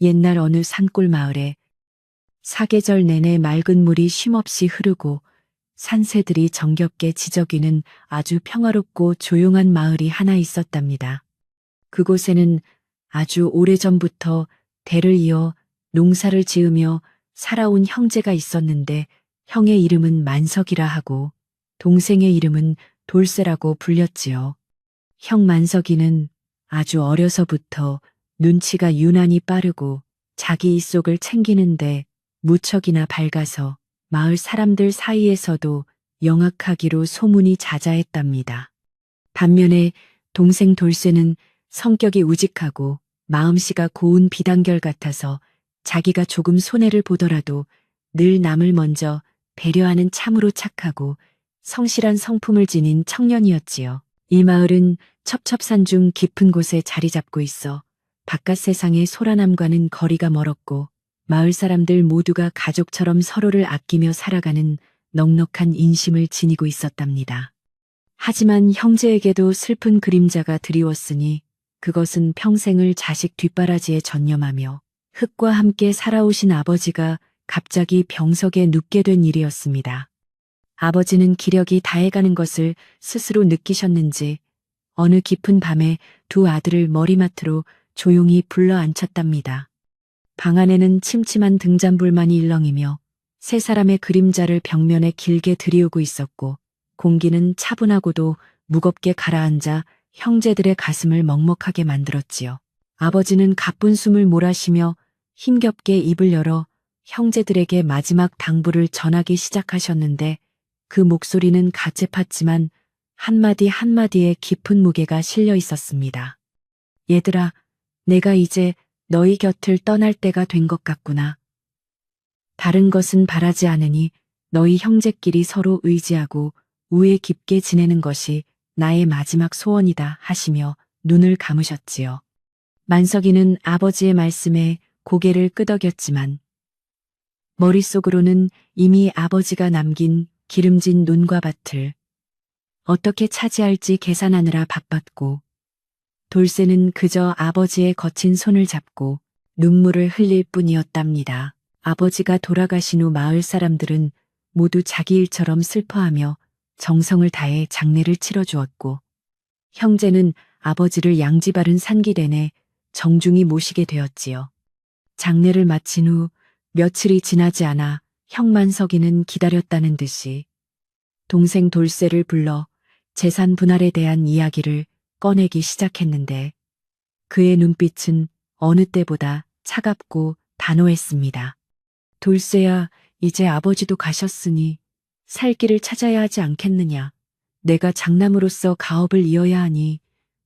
옛날 어느 산골 마을에 사계절 내내 맑은 물이 쉼없이 흐르고 산새들이 정겹게 지저귀는 아주 평화롭고 조용한 마을이 하나 있었답니다. 그곳에는 아주 오래전부터 대를 이어 농사를 지으며 살아온 형제가 있었는데 형의 이름은 만석이라 하고 동생의 이름은 돌쇠라고 불렸지요. 형 만석이는 아주 어려서부터 눈치가 유난히 빠르고 자기 입속을 챙기는데 무척이나 밝아서 마을 사람들 사이에서도 영악하기로 소문이 자자했답니다. 반면에 동생 돌쇠는 성격이 우직하고 마음씨가 고운 비단결 같아서 자기가 조금 손해를 보더라도 늘 남을 먼저 배려하는 참으로 착하고 성실한 성품을 지닌 청년이었지요. 이 마을은 첩첩산중 깊은 곳에 자리 잡고 있어 바깥 세상의 소란함과는 거리가 멀었고 마을 사람들 모두가 가족처럼 서로를 아끼며 살아가는 넉넉한 인심을 지니고 있었답니다. 하지만 형제에게도 슬픈 그림자가 드리웠으니 그것은 평생을 자식 뒷바라지에 전념하며 흙과 함께 살아오신 아버지가 갑자기 병석에 눕게 된 일이었습니다. 아버지는 기력이 다해가는 것을 스스로 느끼셨는지 어느 깊은 밤에 두 아들을 머리맡으로 조용히 불러 앉혔답니다. 방 안에는 침침한 등잔불만이 일렁이며 세 사람의 그림자를 벽면에 길게 들이우고 있었고 공기는 차분하고도 무겁게 가라앉아 형제들의 가슴을 먹먹하게 만들었지요. 아버지는 가쁜 숨을 몰아쉬며 힘겹게 입을 열어 형제들에게 마지막 당부를 전하기 시작하셨는데 그 목소리는 가채팠지만 한마디 한마디에 깊은 무게가 실려 있었습니다. 얘들아, 내가 이제 너희 곁을 떠날 때가 된 것 같구나. 다른 것은 바라지 않으니 너희 형제끼리 서로 의지하고 우애 깊게 지내는 것이 나의 마지막 소원이다 하시며 눈을 감으셨지요. 만석이는 아버지의 말씀에 고개를 끄덕였지만 머릿속으로는 이미 아버지가 남긴 기름진 논과 밭을 어떻게 차지할지 계산하느라 바빴고 돌쇠는 그저 아버지의 거친 손을 잡고 눈물을 흘릴 뿐이었답니다. 아버지가 돌아가신 후 마을 사람들은 모두 자기 일처럼 슬퍼하며 정성을 다해 장례를 치러주었고 형제는 아버지를 양지 바른 산길에내 정중히 모시게 되었지요. 장례를 마친 후 며칠이 지나지 않아 형만석이는 기다렸다는 듯이 동생 돌쇠를 불러 재산 분할에 대한 이야기를 꺼내기 시작했는데 그의 눈빛은 어느 때보다 차갑고 단호했습니다. 돌쇠야, 이제 아버지도 가셨으니 살 길을 찾아야 하지 않겠느냐. 내가 장남으로서 가업을 이어야 하니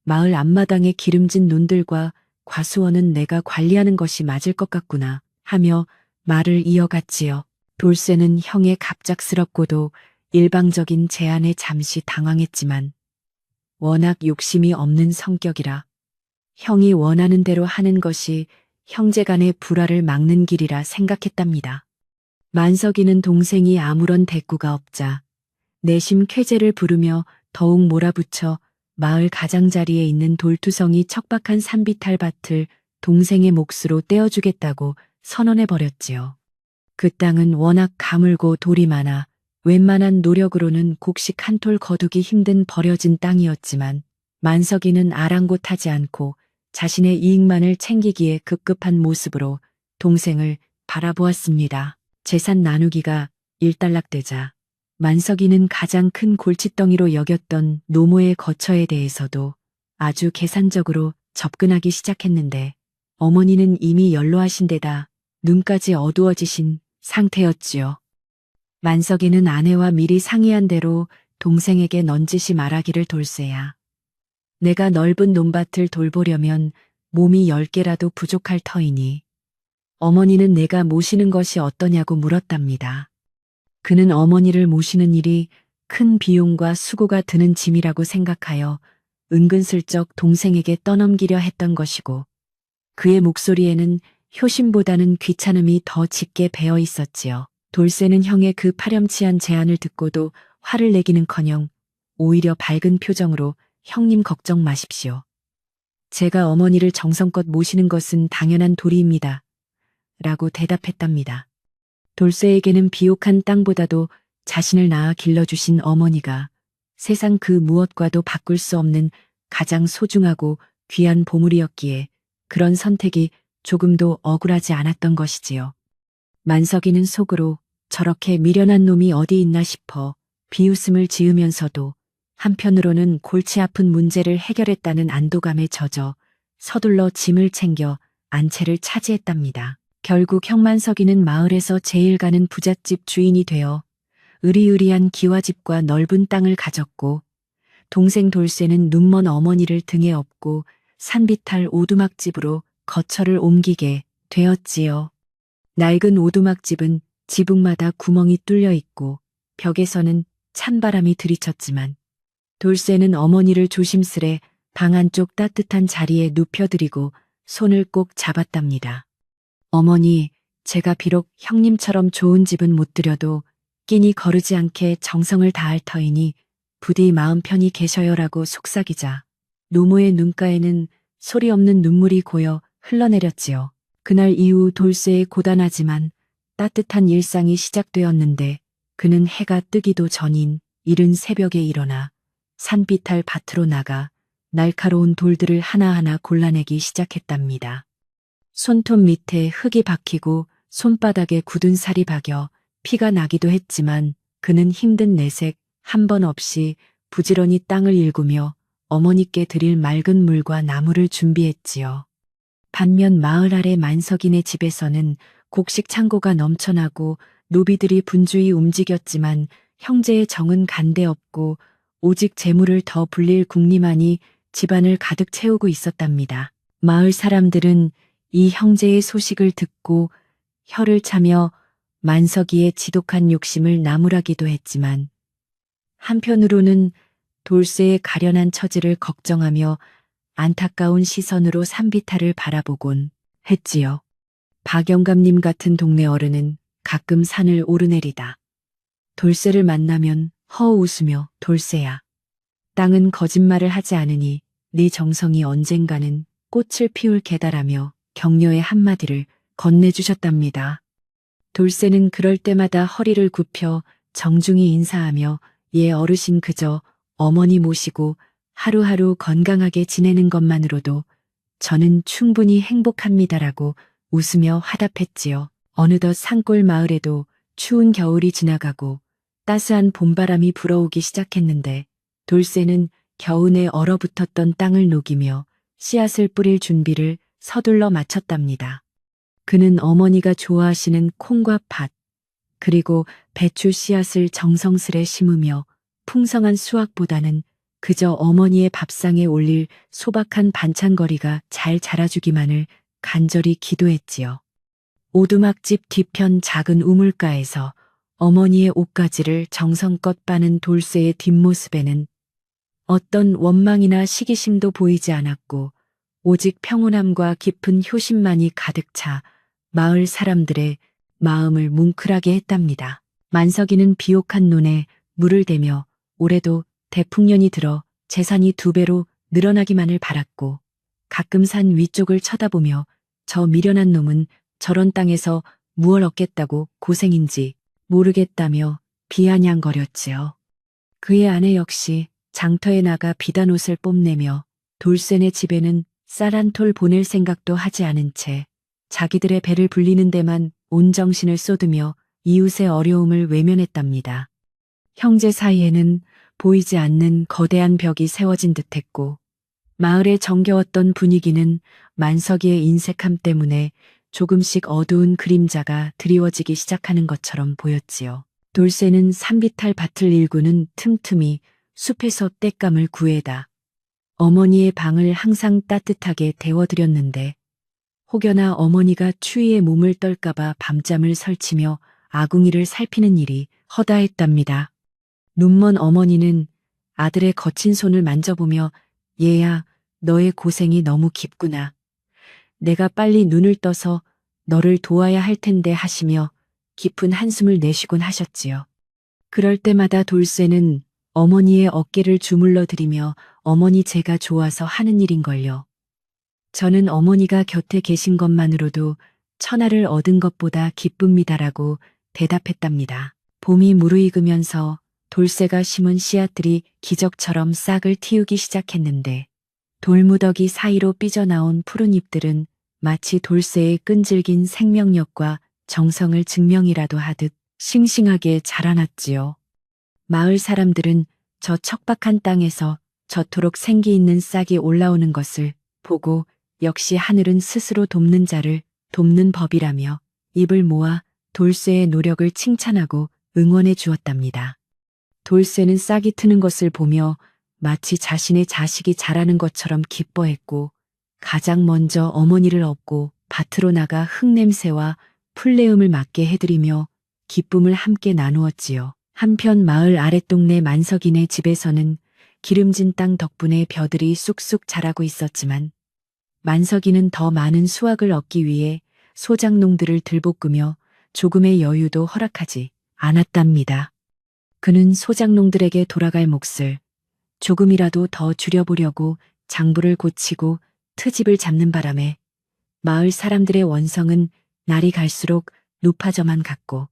마을 앞마당의 기름진 논들과 과수원은 내가 관리하는 것이 맞을 것 같구나 하며 말을 이어갔지요. 돌쇠는 형의 갑작스럽고도 일방적인 제안에 잠시 당황했지만 워낙 욕심이 없는 성격이라 형이 원하는 대로 하는 것이 형제간의 불화를 막는 길이라 생각했답니다. 만석이는 동생이 아무런 대꾸가 없자 내심 쾌재를 부르며 더욱 몰아붙여 마을 가장자리에 있는 돌투성이 척박한 산비탈밭을 동생의 몫으로 떼어주겠다고 선언해버렸지요. 그 땅은 워낙 가물고 돌이 많아 웬만한 노력으로는 곡식 한 톨 거두기 힘든 버려진 땅이었지만 만석이는 아랑곳하지 않고 자신의 이익만을 챙기기에 급급한 모습으로 동생을 바라보았습니다. 재산 나누기가 일단락되자 만석이는 가장 큰 골칫덩이로 여겼던 노모의 거처에 대해서도 아주 계산적으로 접근하기 시작했는데 어머니는 이미 연로하신 데다 눈까지 어두워지신 상태였지요. 만석이는 아내와 미리 상의한 대로 동생에게 넌지시 말하기를 돌쇠야. 내가 넓은 논밭을 돌보려면 몸이 10개라도 부족할 터이니 어머니는 내가 모시는 것이 어떠냐고 물었답니다. 그는 어머니를 모시는 일이 큰 비용과 수고가 드는 짐이라고 생각하여 은근슬쩍 동생에게 떠넘기려 했던 것이고 그의 목소리에는 효심보다는 귀찮음이 더 짙게 배어 있었지요. 돌쇠는 형의 그 파렴치한 제안을 듣고도 화를 내기는커녕 오히려 밝은 표정으로 형님 걱정 마십시오. 제가 어머니를 정성껏 모시는 것은 당연한 도리입니다. 라고 대답했답니다. 돌쇠에게는 비옥한 땅보다도 자신을 낳아 길러주신 어머니가 세상 그 무엇과도 바꿀 수 없는 가장 소중하고 귀한 보물이었기에 그런 선택이 조금도 억울하지 않았던 것이지요. 만석이는 속으로 저렇게 미련한 놈이 어디 있나 싶어 비웃음을 지으면서도 한편으로는 골치 아픈 문제를 해결했다는 안도감에 젖어 서둘러 짐을 챙겨 안채를 차지했답니다. 결국 형만석이는 마을에서 제일 가는 부잣집 주인이 되어 으리으리한 기와집과 넓은 땅을 가졌고, 동생 돌쇠는 눈먼 어머니를 등에 업고 산비탈 오두막집으로 거처를 옮기게 되었지요. 낡은 오두막집은 지붕마다 구멍이 뚫려 있고 벽에서는 찬바람이 들이쳤지만 돌쇠는 어머니를 조심스레 방 안쪽 따뜻한 자리에 눕혀드리고 손을 꼭 잡았답니다. 어머니, 제가 비록 형님처럼 좋은 집은 못 들여도 끼니 거르지 않게 정성을 다할 터이니 부디 마음 편히 계셔요라고 속삭이자 노모의 눈가에는 소리 없는 눈물이 고여 흘러내렸지요. 그날 이후 돌쇠의 고단하지만 따뜻한 일상이 시작되었는데 그는 해가 뜨기도 전인 이른 새벽에 일어나 산비탈 밭으로 나가 날카로운 돌들을 하나하나 골라내기 시작했답니다. 손톱 밑에 흙이 박히고 손바닥에 굳은 살이 박여 피가 나기도 했지만 그는 힘든 내색 한 번 없이 부지런히 땅을 일구며 어머니께 드릴 맑은 물과 나무를 준비했지요. 반면 마을 아래 만석이네 집에서는 곡식 창고가 넘쳐나고 노비들이 분주히 움직였지만 형제의 정은 간데없고 오직 재물을 더 불릴 궁리만이 집안을 가득 채우고 있었답니다. 마을 사람들은 이 형제의 소식을 듣고 혀를 차며 만석이의 지독한 욕심을 나무라기도 했지만 한편으로는 돌쇠의 가련한 처지를 걱정하며 안타까운 시선으로 산비탈을 바라보곤 했지요. 박영감님 같은 동네 어른은 가끔 산을 오르내리다 돌쇠를 만나면 허웃으며 돌쇠야. 땅은 거짓말을 하지 않으니 네 정성이 언젠가는 꽃을 피울 계다라며 격려의 한마디를 건네주셨답니다. 돌쇠는 그럴 때마다 허리를 굽혀 정중히 인사하며 예 어르신 그저 어머니 모시고 하루하루 건강하게 지내는 것만으로도 저는 충분히 행복합니다라고 웃으며 화답했지요. 어느덧 산골 마을에도 추운 겨울이 지나가고 따스한 봄바람이 불어오기 시작했는데 돌쇠는 겨우내 얼어붙었던 땅을 녹이며 씨앗을 뿌릴 준비를 서둘러 마쳤답니다. 그는 어머니가 좋아하시는 콩과 팥, 그리고 배추 씨앗을 정성스레 심으며 풍성한 수확보다는 그저 어머니의 밥상에 올릴 소박한 반찬거리가 잘 자라주기만을 간절히 기도했지요. 오두막집 뒤편 작은 우물가에서 어머니의 옷가지를 정성껏 빠는 돌쇠의 뒷모습에는 어떤 원망이나 시기심도 보이지 않았고 오직 평온함과 깊은 효심만이 가득 차 마을 사람들의 마음을 뭉클하게 했답니다. 만석이는 비옥한 논에 물을 대며 올해도 대풍년이 들어 재산이 2배로 늘어나기만을 바랐고 가끔 산 위쪽을 쳐다보며 저 미련한 놈은 저런 땅에서 무얼 얻겠다고 고생인지 모르겠다며 비아냥거렸지요. 그의 아내 역시 장터에 나가 비단 옷을 뽐내며 돌쇠네 집에는 쌀 한 톨 보낼 생각도 하지 않은 채 자기들의 배를 불리는 데만 온 정신을 쏟으며 이웃의 어려움을 외면했답니다. 형제 사이에는 보이지 않는 거대한 벽이 세워진 듯했고 마을의 정겨웠던 분위기는 만석이의 인색함 때문에 조금씩 어두운 그림자가 드리워지기 시작하는 것처럼 보였지요. 돌쇠는 산비탈 밭을 일구는 틈틈이 숲에서 땔감을 구해다 어머니의 방을 항상 따뜻하게 데워드렸는데 혹여나 어머니가 추위에 몸을 떨까봐 밤잠을 설치며 아궁이를 살피는 일이 허다했답니다. 눈먼 어머니는 아들의 거친 손을 만져보며 얘야, 너의 고생이 너무 깊구나. 내가 빨리 눈을 떠서 너를 도와야 할 텐데 하시며 깊은 한숨을 내쉬곤 하셨지요. 그럴 때마다 돌쇠는 어머니의 어깨를 주물러 드리며 어머니 제가 좋아서 하는 일인걸요. 저는 어머니가 곁에 계신 것만으로도 천하를 얻은 것보다 기쁩니다라고 대답했답니다. 봄이 무르익으면서 돌쇠가 심은 씨앗들이 기적처럼 싹을 틔우기 시작했는데 돌무더기 사이로 삐져나온 푸른 잎들은 마치 돌쇠의 끈질긴 생명력과 정성을 증명이라도 하듯 싱싱하게 자라났지요. 마을 사람들은 저 척박한 땅에서 저토록 생기 있는 싹이 올라오는 것을 보고 역시 하늘은 스스로 돕는 자를 돕는 법이라며 입을 모아 돌쇠의 노력을 칭찬하고 응원해 주었답니다. 돌쇠는 싹이 트는 것을 보며 마치 자신의 자식이 자라는 것처럼 기뻐했고 가장 먼저 어머니를 업고 밭으로 나가 흙냄새와 풀내음을 맡게 해드리며 기쁨을 함께 나누었지요. 한편 마을 아랫동네 만석이네 집에서는 기름진 땅 덕분에 벼들이 쑥쑥 자라고 있었지만 만석이는 더 많은 수확을 얻기 위해 소작농들을 들볶으며 조금의 여유도 허락하지 않았답니다. 그는 소작농들에게 돌아갈 몫을 조금이라도 더 줄여보려고 장부를 고치고 트집을 잡는 바람에 마을 사람들의 원성은 날이 갈수록 높아져만 갔고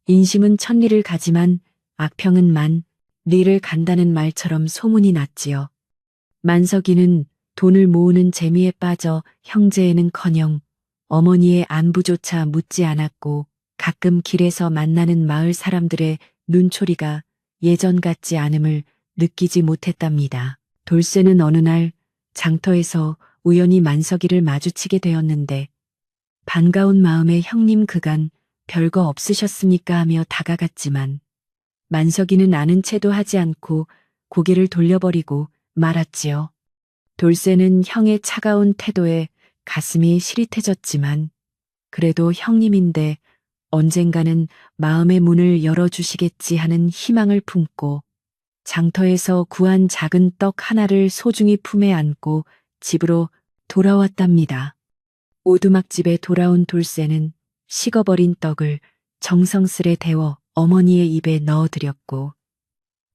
인심은 천리를 가지만 악평은 만리를 간다는 말처럼 소문이 났지요. 만석이는 돈을 모으는 재미에 빠져 형제에는커녕 어머니의 안부조차 묻지 않았고 가끔 길에서 만나는 마을 사람들의 눈초리가 예전 같지 않음을 느끼지 못했답니다. 돌쇠는 어느 날 장터에서 우연히 만석이를 마주치게 되었는데 반가운 마음에 형님 그간 별거 없으셨습니까 하며 다가갔지만 만석이는 아는 체도 하지 않고 고개를 돌려버리고 말았지요. 돌쇠는 형의 차가운 태도에 가슴이 시릿해졌지만 그래도 형님인데 언젠가는 마음의 문을 열어주시겠지 하는 희망을 품고 장터에서 구한 작은 떡 하나를 소중히 품에 안고 집으로 돌아왔답니다. 오두막집에 돌아온 돌쇠는 식어버린 떡을 정성스레 데워 어머니의 입에 넣어드렸고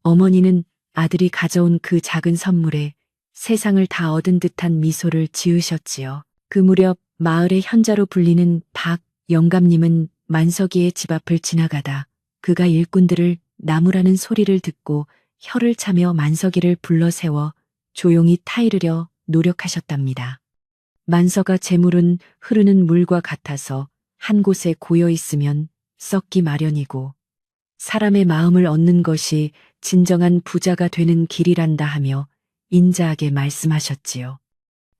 어머니는 아들이 가져온 그 작은 선물에 세상을 다 얻은 듯한 미소를 지으셨지요. 그 무렵 마을의 현자로 불리는 박 영감님은 만석이의 집 앞을 지나가다 그가 일꾼들을 나무라는 소리를 듣고 혀를 차며 만석이를 불러 세워 조용히 타이르려 노력하셨답니다. 만석아 재물은 흐르는 물과 같아서 한 곳에 고여 있으면 썩기 마련이고 사람의 마음을 얻는 것이 진정한 부자가 되는 길이란다 하며 인자하게 말씀하셨지요.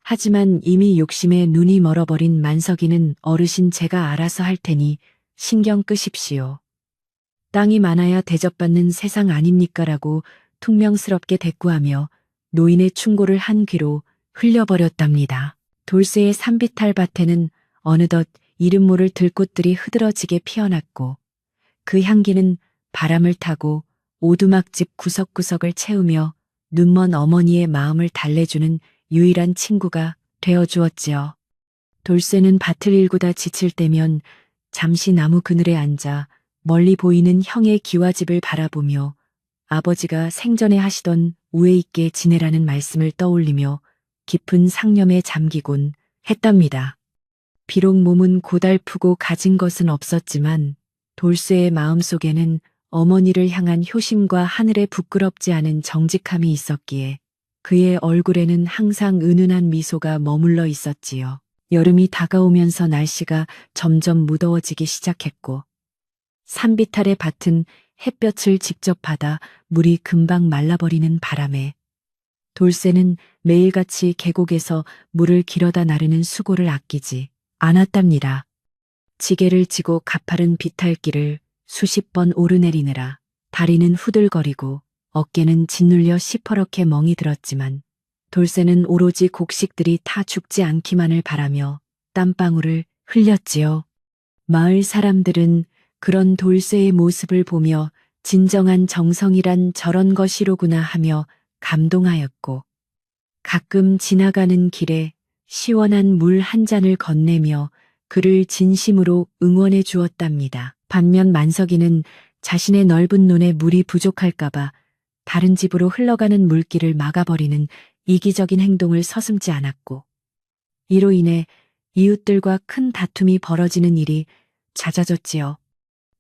하지만 이미 욕심에 눈이 멀어버린 만석이는 어르신 제가 알아서 할 테니 신경 끄십시오. 땅이 많아야 대접받는 세상 아닙니까라고 퉁명스럽게 대꾸하며 노인의 충고를 한 귀로 흘려버렸답니다. 돌쇠의 산비탈 밭에는 어느덧 이름 모를 들꽃들이 흐드러지게 피어났고 그 향기는 바람을 타고 오두막집 구석구석을 채우며 눈먼 어머니의 마음을 달래주는 유일한 친구가 되어주었지요. 돌쇠는 밭을 일구다 지칠 때면 잠시 나무 그늘에 앉아 멀리 보이는 형의 기와집을 바라보며 아버지가 생전에 하시던 우애 있게 지내라는 말씀을 떠올리며 깊은 상념에 잠기곤 했답니다. 비록 몸은 고달프고 가진 것은 없었지만 돌쇠의 마음속에는 어머니를 향한 효심과 하늘에 부끄럽지 않은 정직함이 있었기에 그의 얼굴에는 항상 은은한 미소가 머물러 있었지요. 여름이 다가오면서 날씨가 점점 무더워지기 시작했고 산비탈의 밭은 햇볕을 직접 받아 물이 금방 말라버리는 바람에 돌쇠는 매일같이 계곡에서 물을 길어다 나르는 수고를 아끼지 않았답니다. 지게를 지고 가파른 비탈길을 수십 번 오르내리느라 다리는 후들거리고 어깨는 짓눌려 시퍼렇게 멍이 들었지만 돌쇠는 오로지 곡식들이 타 죽지 않기만을 바라며 땀방울을 흘렸지요. 마을 사람들은 그런 돌쇠의 모습을 보며 진정한 정성이란 저런 것이로구나 하며 감동하였고 가끔 지나가는 길에 시원한 물 한 잔을 건네며 그를 진심으로 응원해 주었답니다. 반면 만석이는 자신의 넓은 논에 물이 부족할까봐 다른 집으로 흘러가는 물길을 막아버리는 이기적인 행동을 서슴지 않았고 이로 인해 이웃들과 큰 다툼이 벌어지는 일이 잦아졌지요.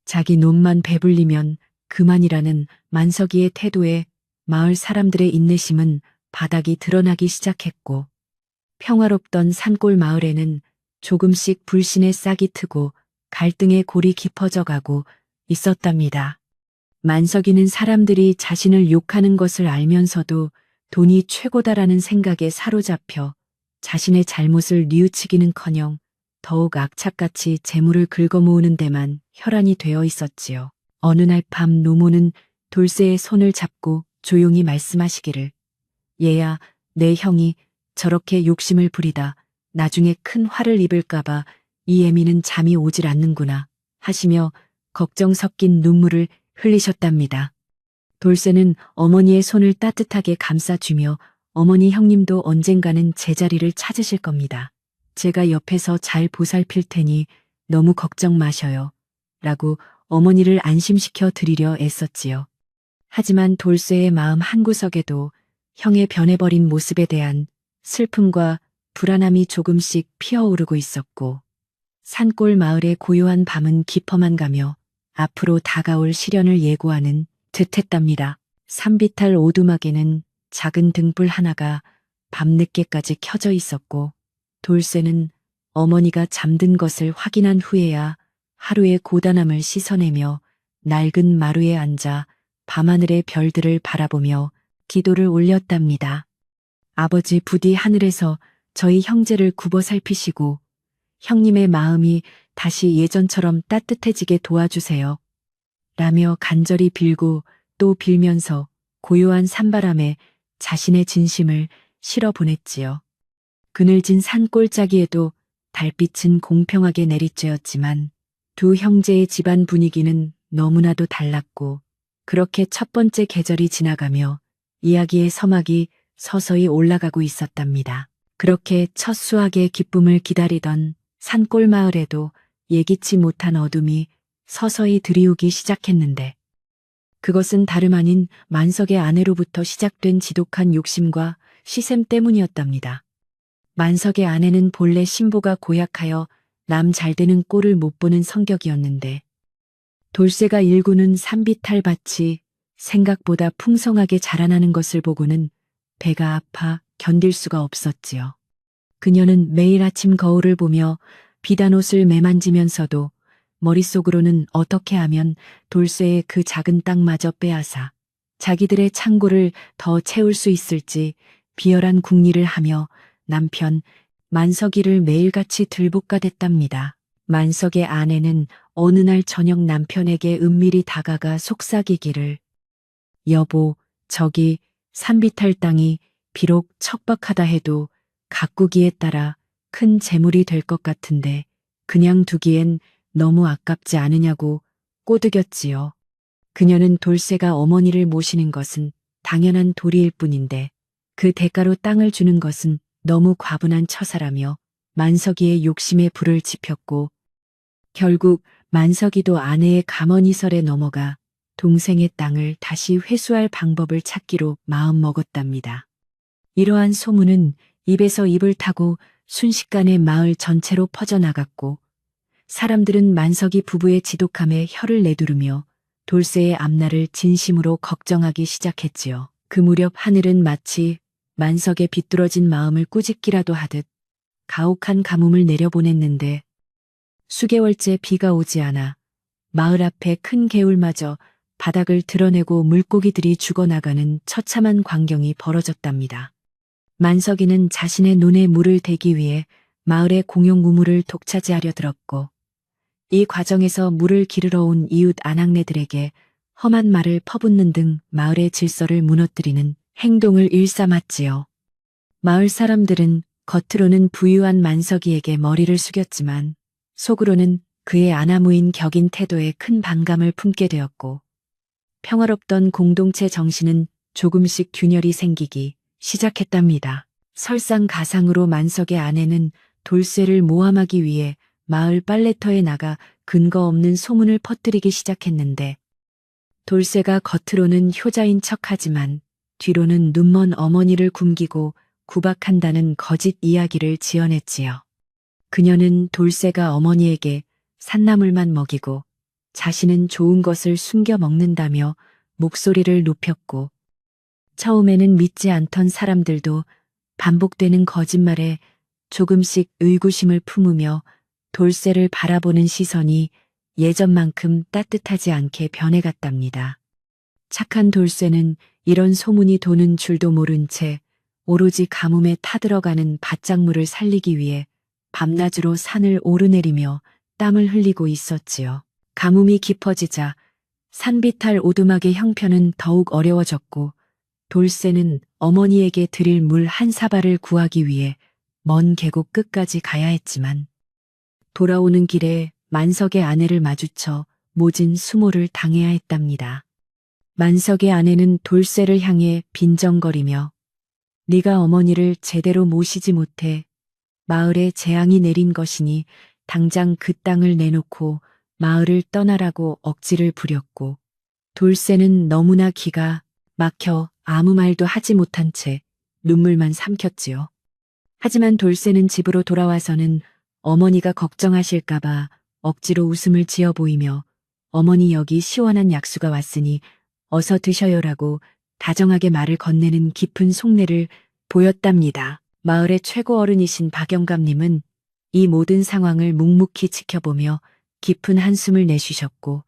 자기 놈만 배불리면 그만이라는 만석이의 태도에 마을 사람들의 인내심은 바닥이 드러나기 시작했고, 평화롭던 산골 마을에는 조금씩 불신의 싹이 트고 갈등의 골이 깊어져 가고 있었답니다. 만석이는 사람들이 자신을 욕하는 것을 알면서도 돈이 최고다라는 생각에 사로잡혀 자신의 잘못을 뉘우치기는커녕 더욱 악착같이 재물을 긁어모으는 데만 혈안이 되어 있었지요. 어느 날 밤 노모는 돌쇠의 손을 잡고 조용히 말씀하시기를, 얘야, 내 형이 저렇게 욕심을 부리다 나중에 큰 화를 입을까봐 이 애미는 잠이 오질 않는구나 하시며 걱정 섞인 눈물을 흘리셨답니다. 돌쇠는 어머니의 손을 따뜻하게 감싸주며, 어머니, 형님도 언젠가는 제자리를 찾으실 겁니다. 제가 옆에서 잘 보살필 테니 너무 걱정 마셔요. 라고 어머니를 안심시켜 드리려 애썼지요. 하지만 돌쇠의 마음 한구석에도 형의 변해버린 모습에 대한 슬픔과 불안함이 조금씩 피어오르고 있었고, 산골 마을의 고요한 밤은 깊어만 가며 앞으로 다가올 시련을 예고하는 듯했답니다. 산비탈 오두막에는 작은 등불 하나가 밤늦게까지 켜져 있었고, 돌쇠는 어머니가 잠든 것을 확인한 후에야 하루의 고단함을 씻어내며 낡은 마루에 앉아 밤하늘의 별들을 바라보며 기도를 올렸답니다. 아버지, 부디 하늘에서 저희 형제를 굽어 살피시고 형님의 마음이 다시 예전처럼 따뜻해지게 도와주세요. 라며 간절히 빌고 또 빌면서 고요한 산바람에 자신의 진심을 실어 보냈지요. 그늘진 산골짜기에도 달빛은 공평하게 내리쬐었지만 두 형제의 집안 분위기는 너무나도 달랐고, 그렇게 첫 번째 계절이 지나가며 이야기의 서막이 서서히 올라가고 있었답니다. 그렇게 첫 수확의 기쁨을 기다리던 산골 마을에도 예기치 못한 어둠이 서서히 들이오기 시작했는데, 그것은 다름 아닌 만석의 아내로부터 시작된 지독한 욕심과 시샘 때문이었답니다. 만석의 아내는 본래 신보가 고약하여 남 잘되는 꼴을 못 보는 성격이었는데, 돌쇠가 일구는 산비탈밭이 생각보다 풍성하게 자라나는 것을 보고는 배가 아파 견딜 수가 없었지요. 그녀는 매일 아침 거울을 보며 비단옷을 매만지면서도 머릿속으로는 어떻게 하면 돌쇠의 그 작은 땅마저 빼앗아 자기들의 창고를 더 채울 수 있을지 비열한 궁리를 하며 남편 만석이를 매일같이 들볶아댔답니다. 만석의 아내는 어느 날 저녁 남편에게 은밀히 다가가 속삭이기를, 여보, 저기 산비탈 땅이 비록 척박하다 해도 가꾸기에 따라 큰 재물이 될 것 같은데 그냥 두기엔 너무 아깝지 않으냐고 꼬드겼지요. 그녀는 돌쇠가 어머니를 모시는 것은 당연한 도리일 뿐인데 그 대가로 땅을 주는 것은 너무 과분한 처사라며 만석이의 욕심에 불을 지폈고, 결국 만석이도 아내의 감언이설에 넘어가 동생의 땅을 다시 회수할 방법을 찾기로 마음먹었답니다. 이러한 소문은 입에서 입을 타고 순식간에 마을 전체로 퍼져나갔고, 사람들은 만석이 부부의 지독함에 혀를 내두르며 돌쇠의 앞날을 진심으로 걱정하기 시작했지요. 그 무렵 하늘은 마치 만석의 비뚤어진 마음을 꾸짖기라도 하듯 가혹한 가뭄을 내려보냈는데, 수개월째 비가 오지 않아 마을 앞에 큰 개울마저 바닥을 드러내고 물고기들이 죽어나가는 처참한 광경이 벌어졌답니다. 만석이는 자신의 눈에 물을 대기 위해 마을의 공용 우물을 독차지하려 들었고, 이 과정에서 물을 기르러 온 이웃 아낙네들에게 험한 말을 퍼붓는 등 마을의 질서를 무너뜨리는 행동을 일삼았지요. 마을 사람들은 겉으로는 부유한 만석이에게 머리를 숙였지만 속으로는 그의 아나무인 격인 태도에 큰 반감을 품게 되었고, 평화롭던 공동체 정신은 조금씩 균열이 생기기 시작했답니다. 설상가상으로 만석의 아내는 돌쇠를 모함하기 위해 마을 빨래터에 나가 근거 없는 소문을 퍼뜨리기 시작했는데, 돌쇠가 겉으로는 효자인 척하지만 뒤로는 눈먼 어머니를 굶기고 구박한다는 거짓 이야기를 지어냈지요. 그녀는 돌쇠가 어머니에게 산나물만 먹이고 자신은 좋은 것을 숨겨 먹는다며 목소리를 높였고, 처음에는 믿지 않던 사람들도 반복되는 거짓말에 조금씩 의구심을 품으며 돌쇠를 바라보는 시선이 예전만큼 따뜻하지 않게 변해갔답니다. 착한 돌쇠는 이런 소문이 도는 줄도 모른 채 오로지 가뭄에 타들어가는 밭작물을 살리기 위해 밤낮으로 산을 오르내리며 땀을 흘리고 있었지요. 가뭄이 깊어지자 산비탈 오두막의 형편은 더욱 어려워졌고, 돌쇠는 어머니에게 드릴 물 한 사발을 구하기 위해 먼 계곡 끝까지 가야 했지만, 돌아오는 길에 만석의 아내를 마주쳐 모진 수모를 당해야 했답니다. 만석의 아내는 돌쇠를 향해 빈정거리며 네가 어머니를 제대로 모시지 못해 마을에 재앙이 내린 것이니 당장 그 땅을 내놓고 마을을 떠나라고 억지를 부렸고, 돌쇠는 너무나 기가 막혀 아무 말도 하지 못한 채 눈물만 삼켰지요. 하지만 돌쇠는 집으로 돌아와서는 어머니가 걱정하실까봐 억지로 웃음을 지어 보이며 어머니 여기 시원한 약수가 왔으니 어서 드셔요라고 다정하게 말을 건네는 깊은 속내를 보였답니다. 마을의 최고 어른이신 박영감님은 이 모든 상황을 묵묵히 지켜보며 깊은 한숨을 내쉬셨고,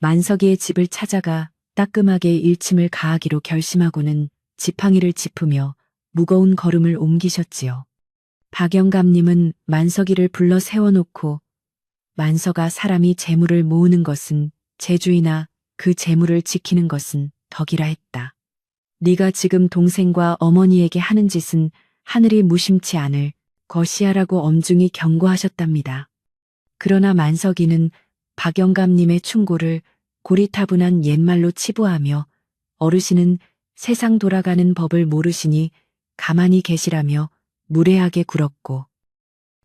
만석이의 집을 찾아가 따끔하게 일침을 가하기로 결심하고는 지팡이를 짚으며 무거운 걸음을 옮기셨지요. 박영감님은 만석이를 불러 세워놓고 만석아, 사람이 재물을 모으는 것은 재주이나 그 재물을 지키는 것은 덕이라 했다. 네가 지금 동생과 어머니에게 하는 짓은 하늘이 무심치 않을 것이야라고 엄중히 경고하셨답니다. 그러나 만석이는 박영감님의 충고를 고리타분한 옛말로 치부하며 어르신은 세상 돌아가는 법을 모르시니 가만히 계시라며 무례하게 굴었고,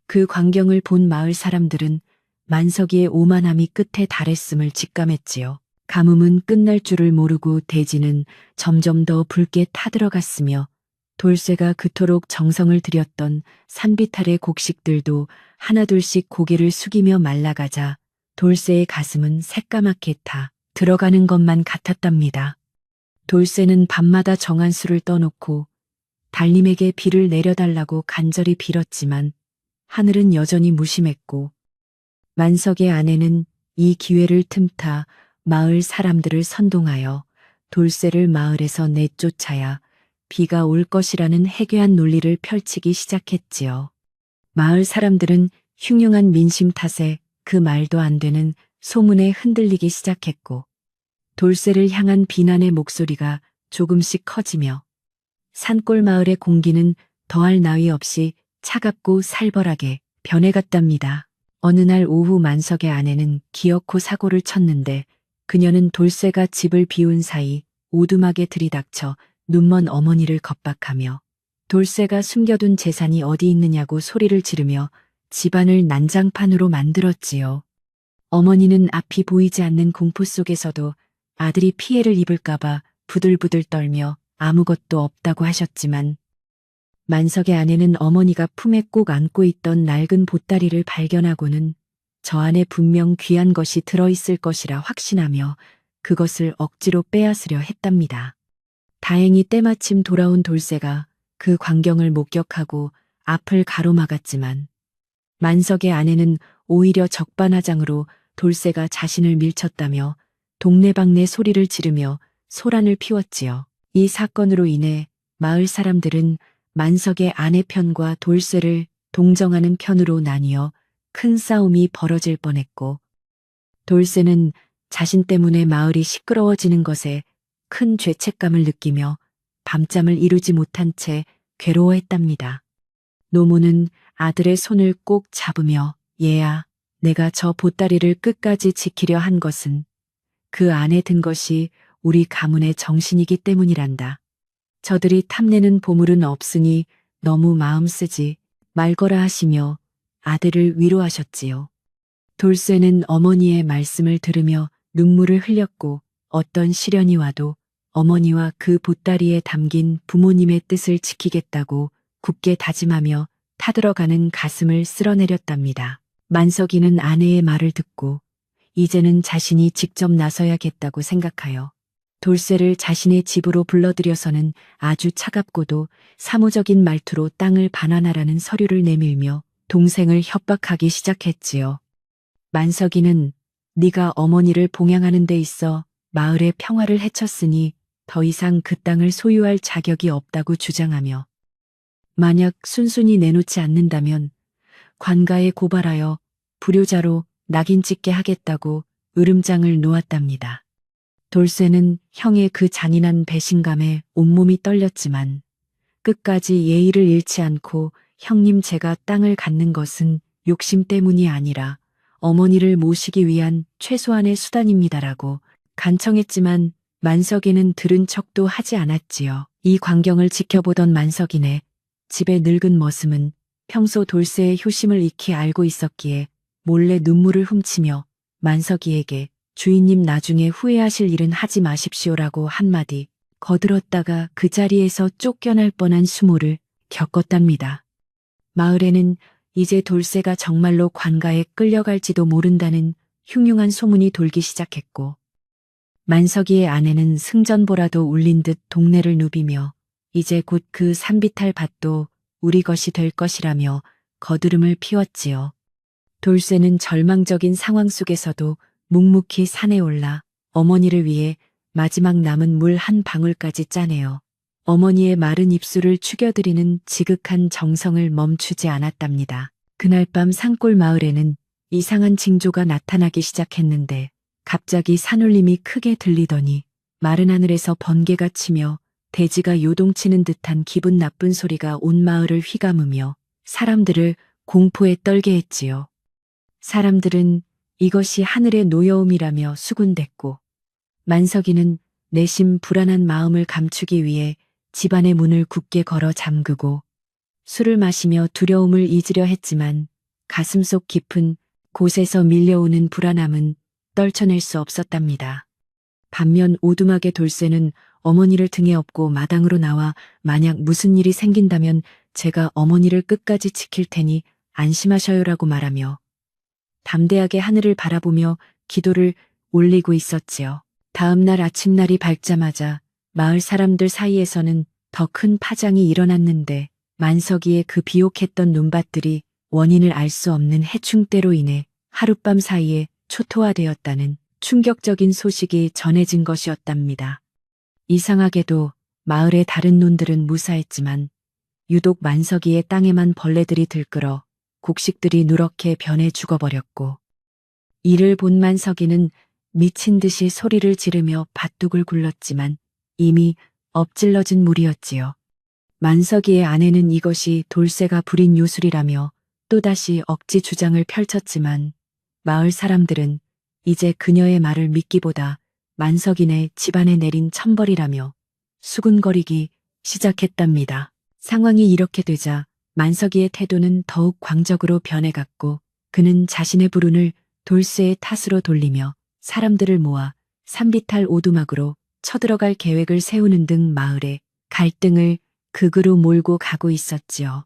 그 광경을 본 마을 사람들은 만석이의 오만함이 끝에 달했음을 직감했지요. 가뭄은 끝날 줄을 모르고 대지는 점점 더 붉게 타들어갔으며, 돌쇠가 그토록 정성을 들였던 산비탈의 곡식들도 하나둘씩 고개를 숙이며 말라가자 돌쇠의 가슴은 새까맣게 타 들어가는 것만 같았답니다. 돌쇠는 밤마다 정한수를 떠놓고 달님에게 비를 내려달라고 간절히 빌었지만 하늘은 여전히 무심했고, 만석의 아내는 이 기회를 틈타 마을 사람들을 선동하여 돌쇠를 마을에서 내쫓아야 비가 올 것이라는 해괴한 논리를 펼치기 시작했지요. 마을 사람들은 흉흉한 민심 탓에 그 말도 안 되는 소문에 흔들리기 시작했고, 돌쇠를 향한 비난의 목소리가 조금씩 커지며 산골 마을의 공기는 더할 나위 없이 차갑고 살벌하게 변해갔답니다. 어느 날 오후 만석의 아내는 기어코 사고를 쳤는데, 그녀는 돌쇠가 집을 비운 사이 오두막에 들이닥쳐 눈먼 어머니를 겁박하며 돌쇠가 숨겨둔 재산이 어디 있느냐고 소리를 지르며 집안을 난장판으로 만들었지요. 어머니는 앞이 보이지 않는 공포 속에서도 아들이 피해를 입을까봐 부들부들 떨며 아무것도 없다고 하셨지만, 만석의 아내는 어머니가 품에 꼭 안고 있던 낡은 보따리를 발견하고는 저 안에 분명 귀한 것이 들어있을 것이라 확신하며 그것을 억지로 빼앗으려 했답니다. 다행히 때마침 돌아온 돌쇠가 그 광경을 목격하고 앞을 가로막았지만, 만석의 아내는 오히려 적반하장으로 돌쇠가 자신을 밀쳤다며 동네방네 소리를 지르며 소란을 피웠지요. 이 사건으로 인해 마을 사람들은 만석의 아내 편과 돌쇠를 동정하는 편으로 나뉘어 큰 싸움이 벌어질 뻔했고, 돌쇠는 자신 때문에 마을이 시끄러워지는 것에 큰 죄책감을 느끼며 밤잠을 이루지 못한 채 괴로워했답니다. 노모는 아들의 손을 꼭 잡으며 얘야, 내가 저 보따리를 끝까지 지키려 한 것은 그 안에 든 것이 우리 가문의 정신이기 때문이란다. 저들이 탐내는 보물은 없으니 너무 마음 쓰지 말거라 하시며 아들을 위로하셨지요. 돌쇠는 어머니의 말씀을 들으며 눈물을 흘렸고 어떤 시련이 와도 어머니와 그 보따리에 담긴 부모님의 뜻을 지키겠다고 굳게 다짐하며 타들어가는 가슴을 쓸어내렸답니다. 만석이는 아내의 말을 듣고 이제는 자신이 직접 나서야겠다고 생각하여 돌쇠를 자신의 집으로 불러들여서는 아주 차갑고도 사무적인 말투로 땅을 반환하라는 서류를 내밀며 동생을 협박하기 시작했지요. 만석이는 네가 어머니를 봉양하는 데 있어 마을의 평화를 해쳤으니 더 이상 그 땅을 소유할 자격이 없다고 주장하며 만약 순순히 내놓지 않는다면 관가에 고발하여 불효자로 낙인 찍게 하겠다고 으름장을 놓았답니다. 돌쇠는 형의 그 잔인한 배신감에 온몸이 떨렸지만 끝까지 예의를 잃지 않고 형님 제가 땅을 갖는 것은 욕심 때문이 아니라 어머니를 모시기 위한 최소한의 수단입니다라고 간청했지만 만석이는 들은 척도 하지 않았지요. 이 광경을 지켜보던 만석이네 집의 늙은 머슴은 평소 돌쇠의 효심을 익히 알고 있었기에 몰래 눈물을 훔치며 만석이에게 주인님 나중에 후회하실 일은 하지 마십시오라고 한마디 거들었다가 그 자리에서 쫓겨날 뻔한 수모를 겪었답니다. 마을에는 이제 돌쇠가 정말로 관가에 끌려갈지도 모른다는 흉흉한 소문이 돌기 시작했고 만석이의 아내는 승전보라도 울린 듯 동네를 누비며 이제 곧 그 산비탈 밭도 우리 것이 될 것이라며 거드름을 피웠지요. 돌쇠는 절망적인 상황 속에서도 묵묵히 산에 올라 어머니를 위해 마지막 남은 물 한 방울까지 짜내어 어머니의 마른 입술을 축여드리는 지극한 정성을 멈추지 않았답니다. 그날 밤 산골 마을에는 이상한 징조가 나타나기 시작했는데 갑자기 산울림이 크게 들리더니 마른 하늘에서 번개가 치며 대지가 요동치는 듯한 기분 나쁜 소리가 온 마을을 휘감으며 사람들을 공포에 떨게 했지요. 사람들은 이것이 하늘의 노여움이라며 수군댔고 만석이는 내심 불안한 마음을 감추기 위해 집안의 문을 굳게 걸어 잠그고 술을 마시며 두려움을 잊으려 했지만 가슴속 깊은 곳에서 밀려오는 불안함은 떨쳐낼 수 없었답니다. 반면 오두막의 돌쇠는 어머니를 등에 업고 마당으로 나와 만약 무슨 일이 생긴다면 제가 어머니를 끝까지 지킬 테니 안심하셔요라고 말하며 담대하게 하늘을 바라보며 기도를 올리고 있었지요. 다음 날 아침날이 밝자마자 마을 사람들 사이에서는 더 큰 파장이 일어났는데 만석이의 그 비옥했던 눈밭들이 원인을 알 수 없는 해충때로 인해 하룻밤 사이에 초토화되었다는 충격적인 소식이 전해진 것이었답니다. 이상하게도 마을의 다른 논들은 무사했지만 유독 만석이의 땅에만 벌레들이 들끓어 곡식들이 누렇게 변해 죽어버렸고 이를 본 만석이는 미친 듯이 소리를 지르며 밭둑을 굴렀지만 이미 엎질러진 물이었지요. 만석이의 아내는 이것이 돌쇠가 부린 요술이라며 또다시 억지 주장을 펼쳤지만 마을 사람들은 이제 그녀의 말을 믿기보다 만석이네 집안에 내린 천벌이라며 수군거리기 시작했답니다. 상황이 이렇게 되자 만석이의 태도는 더욱 광적으로 변해갔고 그는 자신의 불운을 돌쇠의 탓으로 돌리며 사람들을 모아 산비탈 오두막으로 쳐들어갈 계획을 세우는 등 마을에 갈등을 극으로 몰고 가고 있었지요.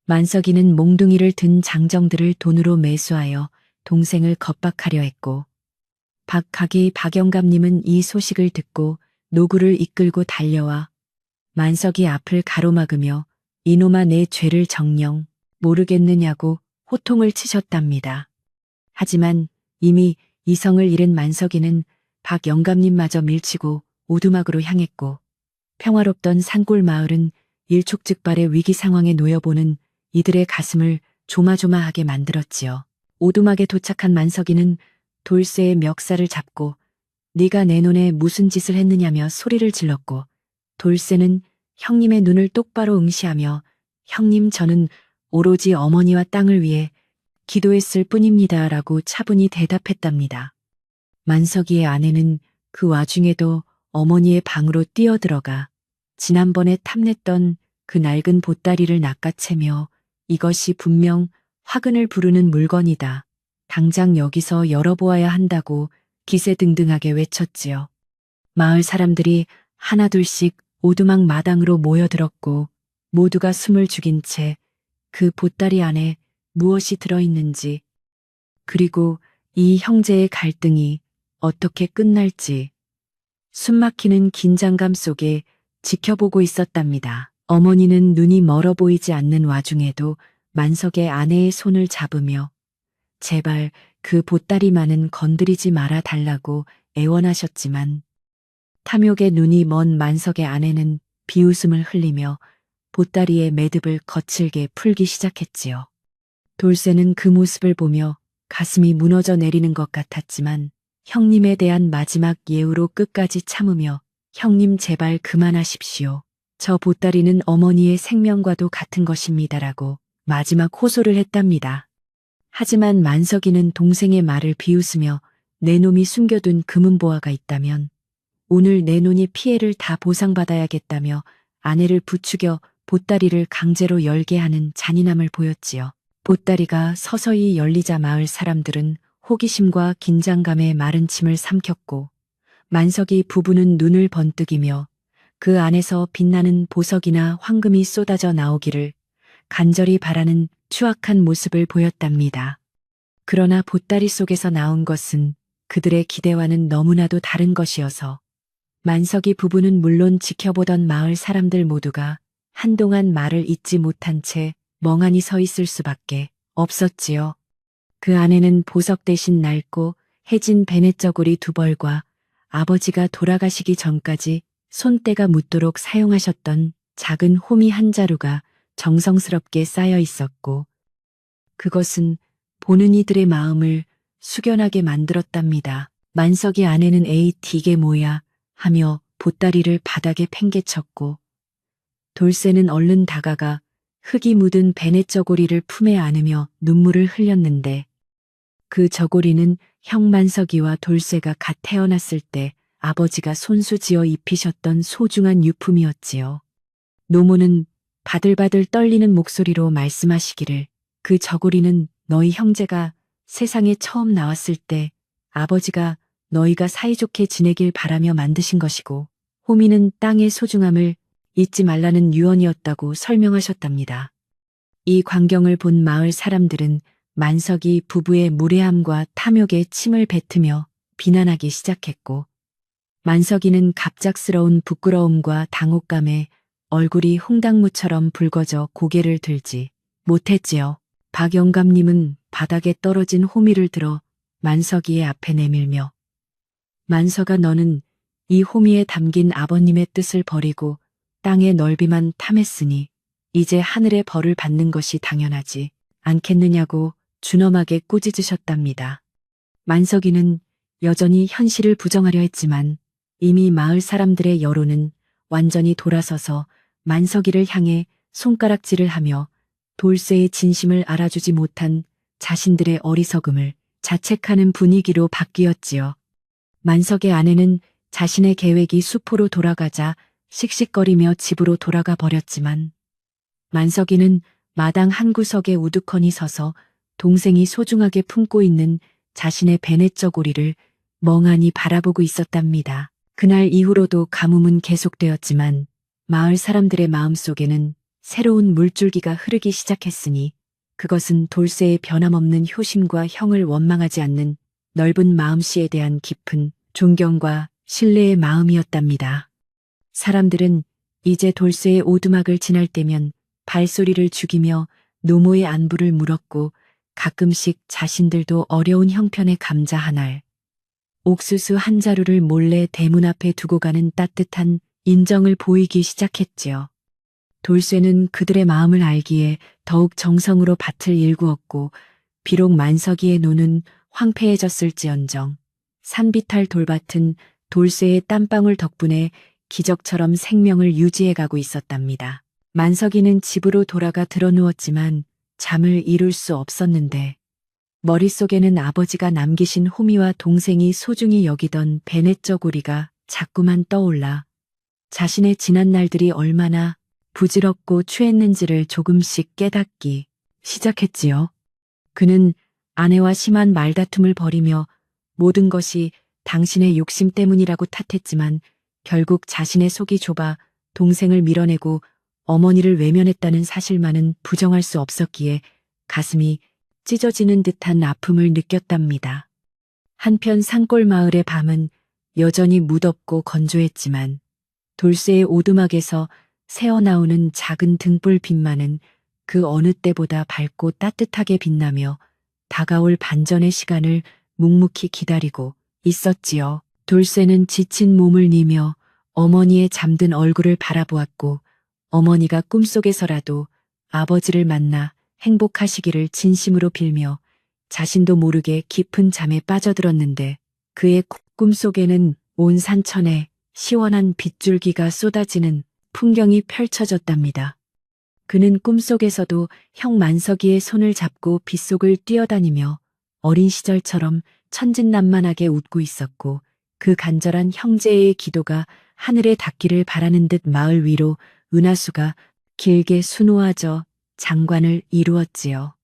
만석이는 몽둥이를 든 장정들을 돈으로 매수하여 동생을 겁박하려 했고 박학의 박영감님은 이 소식을 듣고 노구를 이끌고 달려와 만석이 앞을 가로막으며 이놈아 내 죄를 정녕 모르겠느냐고 호통을 치셨답니다. 하지만 이미 이성을 잃은 만석이는 박영감님마저 밀치고 오두막으로 향했고 평화롭던 산골 마을은 일촉즉발의 위기 상황에 놓여보는 이들의 가슴을 조마조마하게 만들었지요. 오두막에 도착한 만석이는 돌쇠의 멱살을 잡고 네가 내 논에 무슨 짓을 했느냐며 소리를 질렀고 돌쇠는 형님의 눈을 똑바로 응시하며 형님 저는 오로지 어머니와 땅을 위해 기도했을 뿐입니다 라고 차분히 대답했답니다. 만석이의 아내는 그 와중에도 어머니의 방으로 뛰어들어가 지난번에 탐냈던 그 낡은 보따리를 낚아채며 이것이 분명 화근을 부르는 물건이다. 당장 여기서 열어보아야 한다고 기세등등하게 외쳤지요. 마을 사람들이 하나둘씩 오두막 마당으로 모여들었고 모두가 숨을 죽인 채 그 보따리 안에 무엇이 들어있는지, 그리고 이 형제의 갈등이 어떻게 끝날지 숨막히는 긴장감 속에 지켜보고 있었답니다. 어머니는 눈이 멀어 보이지 않는 와중에도 만석의 아내의 손을 잡으며 제발 그 보따리만은 건드리지 말아 달라고 애원하셨지만 탐욕의 눈이 먼 만석의 아내는 비웃음을 흘리며 보따리의 매듭을 거칠게 풀기 시작했지요. 돌쇠는 그 모습을 보며 가슴이 무너져 내리는 것 같았지만 형님에 대한 마지막 예우로 끝까지 참으며 형님 제발 그만하십시오. 저 보따리는 어머니의 생명과도 같은 것입니다라고 마지막 호소를 했답니다. 하지만 만석이는 동생의 말을 비웃으며 내 놈이 숨겨둔 금은보화가 있다면 오늘 내 놈이 피해를 다 보상받아야겠다며 아내를 부추겨 보따리를 강제로 열게 하는 잔인함을 보였지요. 보따리가 서서히 열리자 마을 사람들은 호기심과 긴장감에 마른 침을 삼켰고 만석이 부부는 눈을 번뜩이며 그 안에서 빛나는 보석이나 황금이 쏟아져 나오기를 간절히 바라는 추악한 모습을 보였답니다. 그러나 보따리 속에서 나온 것은 그들의 기대와는 너무나도 다른 것이어서 만석이 부부는 물론 지켜보던 마을 사람들 모두가 한동안 말을 잇지 못한 채 멍하니 서 있을 수밖에 없었지요. 그 안에는 보석 대신 낡고 해진 베네저고리 2벌과 아버지가 돌아가시기 전까지 손때가 묻도록 사용하셨던 작은 호미 한 자루가 정성스럽게 쌓여 있었고 그것은 보는 이들의 마음을 숙연하게 만들었답니다. 만석이 아내는 에이 이게 뭐야 하며 보따리를 바닥에 팽개쳤고 돌쇠는 얼른 다가가 흙이 묻은 베네저고리를 품에 안으며 눈물을 흘렸는데 그 저고리는 형 만석이와 돌쇠가 갓 태어났을 때 아버지가 손수지어 입히셨던 소중한 유품이었지요. 노모는 바들바들 떨리는 목소리로 말씀하시기를 그 저고리는 너희 형제가 세상에 처음 나왔을 때 아버지가 너희가 사이좋게 지내길 바라며 만드신 것이고 호미는 땅의 소중함을 잊지 말라는 유언이었다고 설명하셨답니다. 이 광경을 본 마을 사람들은 만석이 부부의 무례함과 탐욕에 침을 뱉으며 비난하기 시작했고 만석이는 갑작스러운 부끄러움과 당혹감에 얼굴이 홍당무처럼 붉어져 고개를 들지 못했지요. 박 영감님은 바닥에 떨어진 호미를 들어 만석이의 앞에 내밀며 만석아 너는 이 호미에 담긴 아버님의 뜻을 버리고 땅의 넓이만 탐했으니 이제 하늘의 벌을 받는 것이 당연하지 않겠느냐고 준엄하게 꾸짖으셨답니다. 만석이는 여전히 현실을 부정하려 했지만 이미 마을 사람들의 여론은 완전히 돌아서서 만석이를 향해 손가락질을 하며 돌쇠의 진심을 알아주지 못한 자신들의 어리석음을 자책하는 분위기로 바뀌었지요. 만석의 아내는 자신의 계획이 수포로 돌아가자 씩씩거리며 집으로 돌아가 버렸지만 만석이는 마당 한 구석에 우두커니 서서 동생이 소중하게 품고 있는 자신의 베네저고리를 멍하니 바라보고 있었답니다. 그날 이후로도 가뭄은 계속되었지만 마을 사람들의 마음속에는 새로운 물줄기가 흐르기 시작했으니 그것은 돌쇠의 변함없는 효심과 형을 원망하지 않는 넓은 마음씨에 대한 깊은 존경과 신뢰의 마음이었답니다. 사람들은 이제 돌쇠의 오두막을 지날 때면 발소리를 죽이며 노모의 안부를 물었고 가끔씩 자신들도 어려운 형편에 감자한 알, 옥수수 한 자루를 몰래 대문 앞에 두고 가는 따뜻한 인정을 보이기 시작했지요. 돌쇠는 그들의 마음을 알기에 더욱 정성으로 밭을 일구었고 비록 만석이의 노는 황폐해졌을지언정 산비탈 돌밭은 돌쇠의 땀방울 덕분에 기적처럼 생명을 유지해가고 있었답니다. 만석이는 집으로 돌아가 드러누웠지만 잠을 이룰 수 없었는데 머릿속에는 아버지가 남기신 호미와 동생이 소중히 여기던 베네저고리가 자꾸만 떠올라 자신의 지난 날들이 얼마나 부질없고 추했는지를 조금씩 깨닫기 시작했지요. 그는 아내와 심한 말다툼을 벌이며 모든 것이 당신의 욕심 때문이라고 탓했지만 결국 자신의 속이 좁아 동생을 밀어내고 어머니를 외면했다는 사실만은 부정할 수 없었기에 가슴이 찢어지는 듯한 아픔을 느꼈답니다. 한편 산골 마을의 밤은 여전히 무덥고 건조했지만 돌쇠의 오두막에서 새어나오는 작은 등불빛만은 그 어느 때보다 밝고 따뜻하게 빛나며 다가올 반전의 시간을 묵묵히 기다리고 있었지요. 돌쇠는 지친 몸을 니며 어머니의 잠든 얼굴을 바라보았고 어머니가 꿈속에서라도 아버지를 만나 행복하시기를 진심으로 빌며 자신도 모르게 깊은 잠에 빠져들었는데 그의 꿈속에는 온 산천에 시원한 빗줄기가 쏟아지는 풍경이 펼쳐졌답니다. 그는 꿈속에서도 형 만석이의 손을 잡고 빗속을 뛰어다니며 어린 시절처럼 천진난만하게 웃고 있었고 그 간절한 형제의 기도가 하늘에 닿기를 바라는 듯 마을 위로 은하수가 길게 수놓아져 장관을 이루었지요.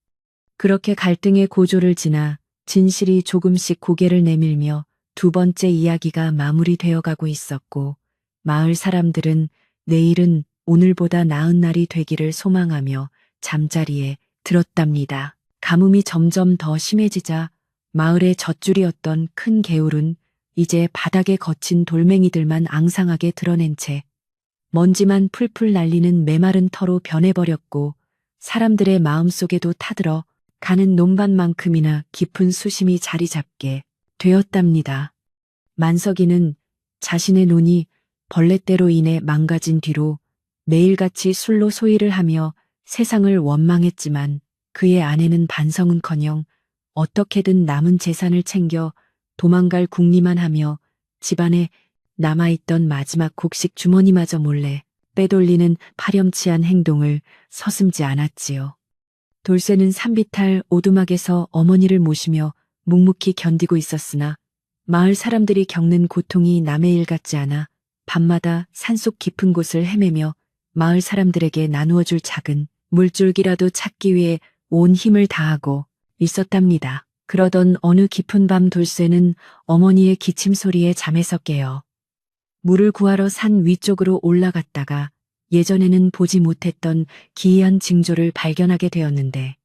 그렇게 갈등의 고조를 지나 진실이 조금씩 고개를 내밀며 두 번째 이야기가 마무리되어 가고 있었고 마을 사람들은 내일은 오늘보다 나은 날이 되기를 소망하며 잠자리에 들었답니다. 가뭄이 점점 더 심해지자 마을의 젖줄이었던 큰 개울은 이제 바닥에 거친 돌멩이들만 앙상하게 드러낸 채 먼지만 풀풀 날리는 메마른 터로 변해버렸고 사람들의 마음속에도 타들어 가는 논밭만큼이나 깊은 수심이 자리 잡게 되었답니다. 만석이는 자신의 논이 벌레떼로 인해 망가진 뒤로 매일같이 술로 소일을 하며 세상을 원망했지만 그의 아내는 반성은커녕 어떻게든 남은 재산을 챙겨 도망갈 궁리만 하며 집안에 남아있던 마지막 곡식 주머니마저 몰래 빼돌리는 파렴치한 행동을 서슴지 않았지요. 돌쇠는 산비탈 오두막에서 어머니를 모시며 묵묵히 견디고 있었으나 마을 사람들이 겪는 고통이 남의 일 같지 않아 밤마다 산속 깊은 곳을 헤매며 마을 사람들에게 나누어줄 작은 물줄기라도 찾기 위해 온 힘을 다하고 있었답니다. 그러던 어느 깊은 밤 돌쇠는 어머니의 기침 소리에 잠에서 깨어 물을 구하러 산 위쪽으로 올라갔다가 예전에는 보지 못했던 기이한 징조를 발견하게 되었는데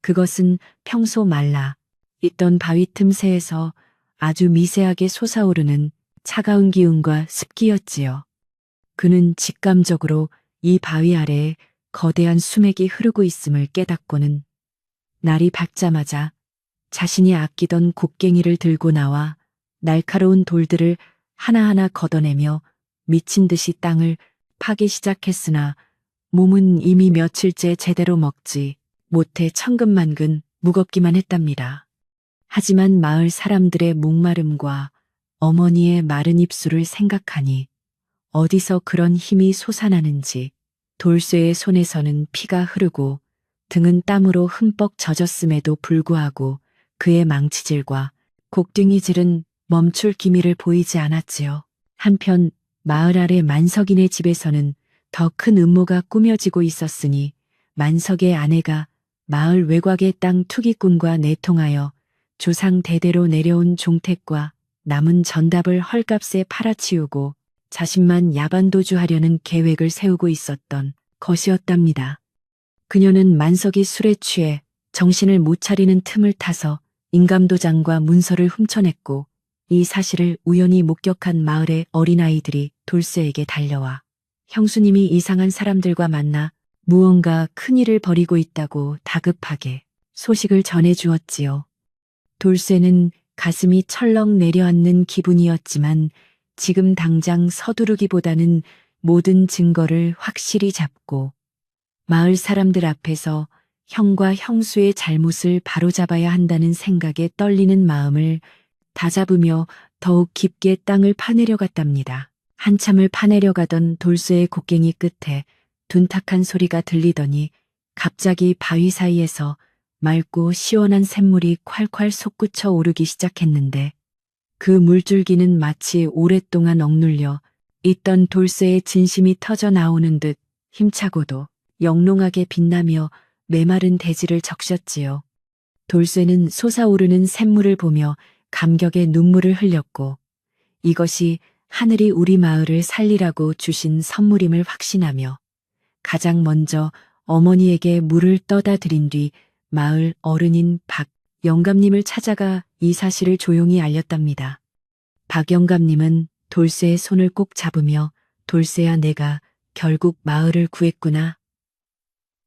그것은 평소 말라 있던 바위 틈새에서 아주 미세하게 솟아오르는 차가운 기운과 습기였지요. 그는 직감적으로 이 바위 아래에 거대한 수맥이 흐르고 있음을 깨닫고는 날이 밝자마자 자신이 아끼던 곡괭이를 들고 나와 날카로운 돌들을 하나하나 걷어내며 미친 듯이 땅을 파기 시작했으나 몸은 이미 며칠째 제대로 먹지 못해 천근만근 무겁기만 했답니다. 하지만 마을 사람들의 목마름과 어머니의 마른 입술을 생각하니 어디서 그런 힘이 솟아나는지 돌쇠의 손에서는 피가 흐르고 등은 땀으로 흠뻑 젖었음에도 불구하고 그의 망치질과 곡괭이질은 멈출 기미를 보이지 않았지요. 한편 마을 아래 만석인의 집에서는 더 큰 음모가 꾸며지고 있었으니 만석의 아내가 마을 외곽의 땅 투기꾼과 내통하여 조상 대대로 내려온 종택과 남은 전답을 헐값에 팔아치우고 자신만 야반도주하려는 계획을 세우고 있었던 것이었답니다. 그녀는 만석이 술에 취해 정신을 못 차리는 틈을 타서 인감도장과 문서를 훔쳐냈고 이 사실을 우연히 목격한 마을의 어린아이들이 돌쇠에게 달려와 형수님이 이상한 사람들과 만나 무언가 큰일을 벌이고 있다고 다급하게 소식을 전해주었지요. 돌쇠는 가슴이 철렁 내려앉는 기분이었지만 지금 당장 서두르기보다는 모든 증거를 확실히 잡고 마을 사람들 앞에서 형과 형수의 잘못을 바로잡아야 한다는 생각에 떨리는 마음을 다잡으며 더욱 깊게 땅을 파내려갔답니다. 한참을 파내려가던 돌쇠의 곡괭이 끝에 둔탁한 소리가 들리더니 갑자기 바위 사이에서 맑고 시원한 샘물이 콸콸 솟구쳐 오르기 시작했는데 그 물줄기는 마치 오랫동안 억눌려 있던 돌쇠의 진심이 터져 나오는 듯 힘차고도 영롱하게 빛나며 메마른 대지를 적셨지요. 돌쇠는 솟아오르는 샘물을 보며 감격의 눈물을 흘렸고 이것이 하늘이 우리 마을을 살리라고 주신 선물임을 확신하며 가장 먼저 어머니에게 물을 떠다 드린 뒤 마을 어른인 박 영감님을 찾아가 이 사실을 조용히 알렸답니다. 박 영감님은 돌쇠의 손을 꼭 잡으며 돌쇠야 내가 결국 마을을 구했구나.